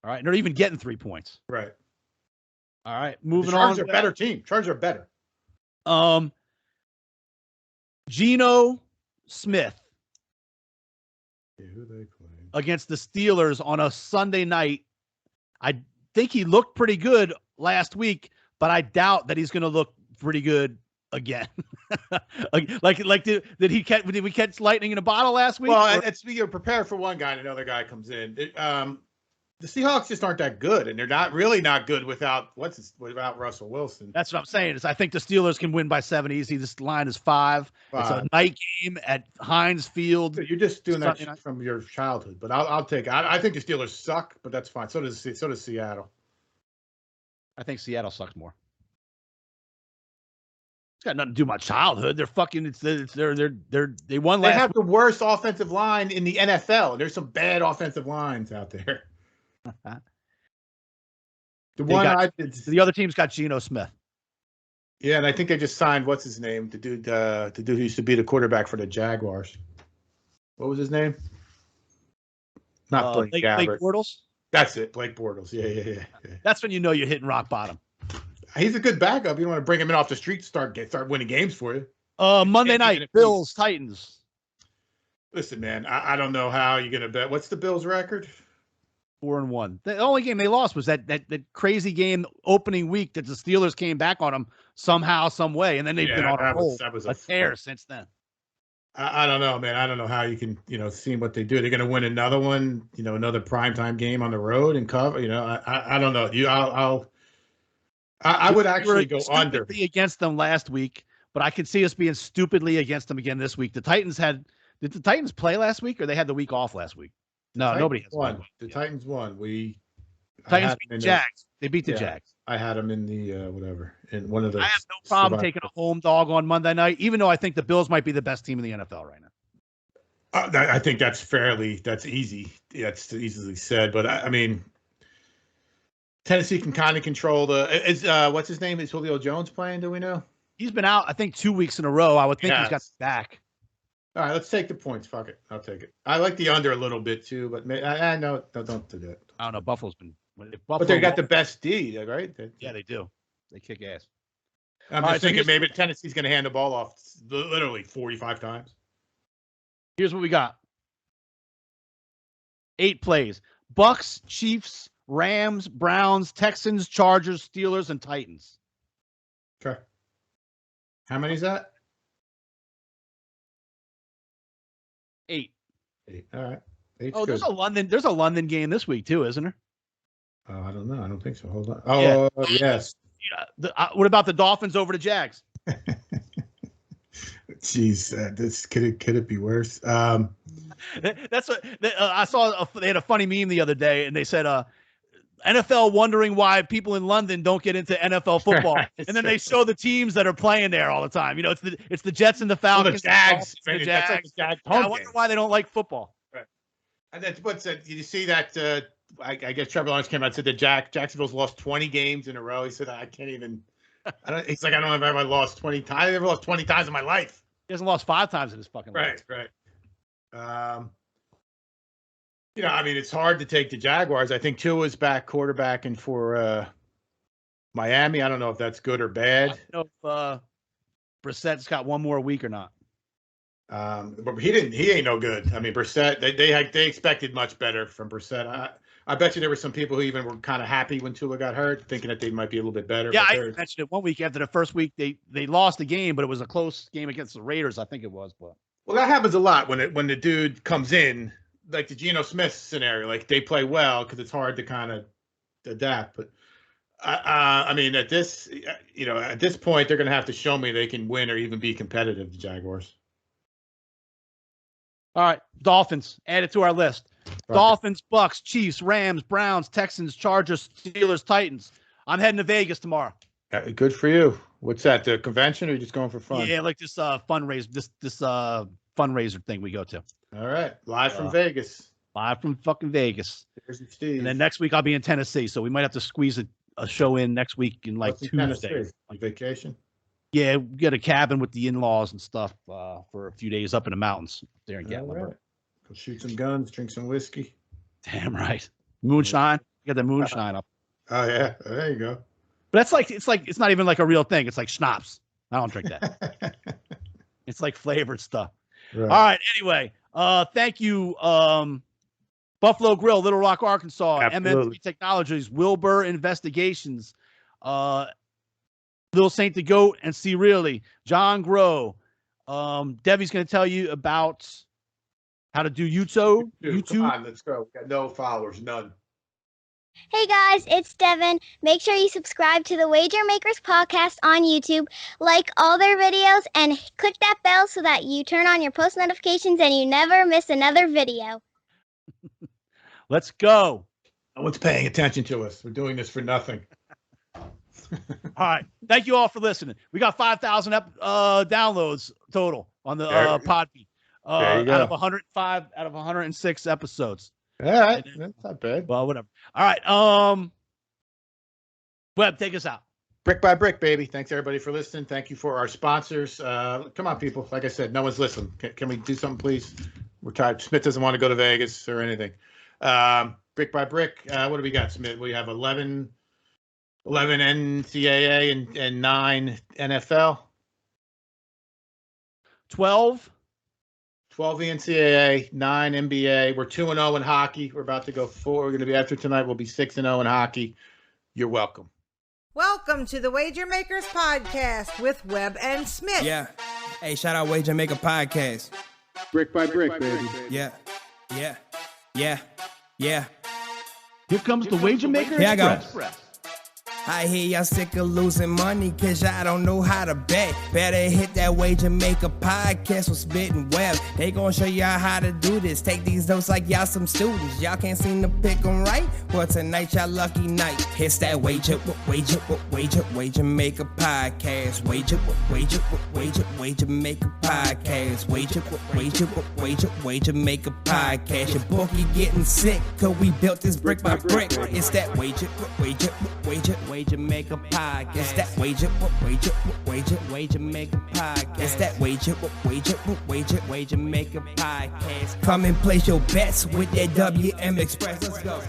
Speaker 4: All right. And they're even getting 3 points.
Speaker 5: Right.
Speaker 4: All right. Moving
Speaker 5: the Chargers
Speaker 4: on.
Speaker 5: Are a better team. Chargers are better.
Speaker 4: Geno Smith
Speaker 5: who they play
Speaker 4: against the Steelers on a Sunday night. I think he looked pretty good last week, but I doubt that he's going to look pretty good again. Did we catch lightning in a bottle last week?
Speaker 5: Well, you're prepared for one guy and another guy comes in. The Seahawks just aren't that good, and they're not good without Russell Wilson.
Speaker 4: That's what I'm saying. I think the Steelers can win by 7 easy. This line is 5. It's a night game at Heinz Field.
Speaker 5: You're just doing that from your childhood, but I'll take it. I think the Steelers suck, but that's fine. So does Seattle.
Speaker 4: I think Seattle sucks more. It's got nothing to do with my childhood. They're fucking. They won last.
Speaker 5: They have the worst offensive line in the NFL. There's some bad offensive lines out there.
Speaker 4: The other team's got Geno Smith.
Speaker 5: Yeah, and I think they just signed what's his name, the dude who used to be the quarterback for the Jaguars. What was his name? Not Blake Gabbert.
Speaker 4: Blake Bortles.
Speaker 5: That's it, Blake Bortles. Yeah.
Speaker 4: That's when you know you're hitting rock bottom.
Speaker 5: He's a good backup. You don't want to bring him in off the street to start winning games for you.
Speaker 4: Monday night, Bills, Titans.
Speaker 5: Listen, man, I don't know how you're gonna bet. What's the Bills' record?
Speaker 4: 4-1. The only game they lost was that crazy game opening week that the Steelers came back on them somehow, some way, and then they've been on a roll. That was a tear since then.
Speaker 5: I don't know, man. I don't know how you can, see what they do. They're going to win another one, another primetime game on the road and cover. I don't know. I would actually go under
Speaker 4: against them last week, but I could see us being stupidly against them again this week. Did the Titans play last week, or they had the week off last week? No, nobody has
Speaker 5: won. The Titans won.
Speaker 4: Titans beat the Jags. They beat the Jags.
Speaker 5: I had them in the in one of the.
Speaker 4: I have no problem taking a home dog on Monday night, even though I think the Bills might be the best team in the NFL right now.
Speaker 5: I think that's easy. That's easily said, but I mean, Tennessee can kind of control what's his name? Is Julio Jones playing? Do we know?
Speaker 4: He's been out, I think, 2 weeks in a row. I would think he's got back.
Speaker 5: All right, let's take the points. Fuck it. I'll take it. I like the under a little bit too, but I know don't do that.
Speaker 4: I don't know. Buffalo's been.
Speaker 5: But they got the best D, right?
Speaker 4: Yeah, they do. They kick ass.
Speaker 5: I'm just thinking maybe Tennessee's going to hand the ball off literally 45 times.
Speaker 4: Here's what we got. 8 plays. Bucks, Chiefs, Rams, Browns, Texans, Chargers, Steelers, and Titans.
Speaker 5: Okay. How many is that?
Speaker 4: 8.
Speaker 5: All right.
Speaker 4: There's a London game this week too, isn't there?
Speaker 5: Oh, I don't know. I don't think so. Hold on. Oh, yeah. Yes.
Speaker 4: Yeah. What about the Dolphins over the Jags?
Speaker 5: Jeez, this could it be worse?
Speaker 4: That's what I saw. They had a funny meme the other day, and they said, "NFL wondering why people in London don't get into NFL football," and then they show the teams that are playing there all the time. It's the Jets and the Falcons.
Speaker 5: The Jags.
Speaker 4: The Jags. I wonder why they don't like football.
Speaker 5: Right. And that's what's it? Did you see that? I guess Trevor Lawrence came out and said that Jacksonville's lost 20 games in a row. He said, I can't even. He's like, I don't know if I've ever lost 20 times. I've never lost 20 times in my life.
Speaker 4: He hasn't lost 5 times in his fucking life.
Speaker 5: Right. I mean, it's hard to take the Jaguars. I think Tua's back quarterbacking for Miami. I don't know if that's good or bad.
Speaker 4: I don't know if Brissett's got one more week or not.
Speaker 5: But he ain't no good. I mean, Brissett, they expected much better from Brissett. I bet you there were some people who even were kind of happy when Tua got hurt, thinking that they might be a little bit better.
Speaker 4: Yeah, I mentioned it one week after the first week. They lost the game, but it was a close game against the Raiders, I think it was. But
Speaker 5: well, that happens a lot when the dude comes in, like the Geno Smith scenario. Like they play well because it's hard to kind of adapt. But I mean, at this point, they're going to have to show me they can win or even be competitive. The Jaguars.
Speaker 4: All right, Dolphins added to our list.
Speaker 5: Okay.
Speaker 4: Dolphins, Bucks, Chiefs, Rams, Browns, Texans, Chargers, Steelers, Titans. I'm heading to Vegas tomorrow.
Speaker 5: Good for you. What's that? The convention, or are you just going for fun?
Speaker 4: Yeah, like this fundraiser thing we go to.
Speaker 5: All right, live from Vegas.
Speaker 4: Live from fucking Vegas.
Speaker 5: There's Steve.
Speaker 4: And then next week I'll be in Tennessee, so we might have to squeeze a show in next week in like Tuesday.
Speaker 5: On vacation.
Speaker 4: Yeah, we get a cabin with the in-laws and stuff for a few days up in the mountains there in Gatlinburg.
Speaker 5: Right. Go shoot some guns, drink some whiskey.
Speaker 4: Damn right. Moonshine. You got the moonshine up.
Speaker 5: Oh yeah, there you go.
Speaker 4: But it's not even like a real thing. It's like schnapps. I don't drink that. It's like flavored stuff. Right. All right. Anyway, thank you, Buffalo Grill, Little Rock, Arkansas,
Speaker 5: Absolutely.
Speaker 4: MNC Technologies, Wilbur Investigations, Little Saint the Goat, and See Really, John Grow. Debbie's going to tell you about how to do YouTube.
Speaker 5: Come on, let's go. We got no followers, none.
Speaker 6: Hey guys, it's Devin. Make sure you subscribe to the Wager Makers podcast on YouTube, like all their videos, and click that bell so that you turn on your post notifications and you never miss another video.
Speaker 4: Let's go.
Speaker 5: No one's paying attention to us. We're doing this for nothing.
Speaker 4: All right. Thank you all for listening. We got 5,000 downloads total on the Podbean. Out of 105 out of 106 episodes.
Speaker 5: All right. That's not bad.
Speaker 4: Well, whatever. All right. Webb, take us out.
Speaker 5: Brick by brick, baby. Thanks everybody for listening. Thank you for our sponsors. Come on, people. Like I said, no one's listening. Can we do something, please? We're tired. Smitt doesn't want to go to Vegas or anything. Brick by brick. What do we got, Smitt? We have 11 NCAA and 9 NFL.
Speaker 4: 12
Speaker 5: NCAA, 9 NBA. We're 2-0 in hockey. We're about to go 4. We're going to be after tonight. We'll be 6-0 in hockey. You're welcome.
Speaker 1: Welcome to the Wager Makers podcast with Webb and Smitt.
Speaker 7: Yeah. Hey, shout out Wager Maker podcast.
Speaker 2: Brick by brick, baby.
Speaker 7: Yeah. Here
Speaker 4: comes the Wager Maker
Speaker 7: Here I go.
Speaker 4: Express.
Speaker 7: I hear y'all sick of losing money cause y'all don't know how to bet. Better hit that Wager Maker podcast with Smitt and Webb. They gon' show y'all how to do this. Take these notes like y'all some students. Y'all can't seem to pick them right. Well, tonight y'all lucky night. It's that Wager Maker podcast. Wager Maker podcast. Wager Maker podcast. Your bookie getting sick cause we built this brick by brick. It's that Wager Maker podcast. It's that Wager Maker podcast. It's that Wager Maker podcast. Come and place your bets with that WM Express. Let's go.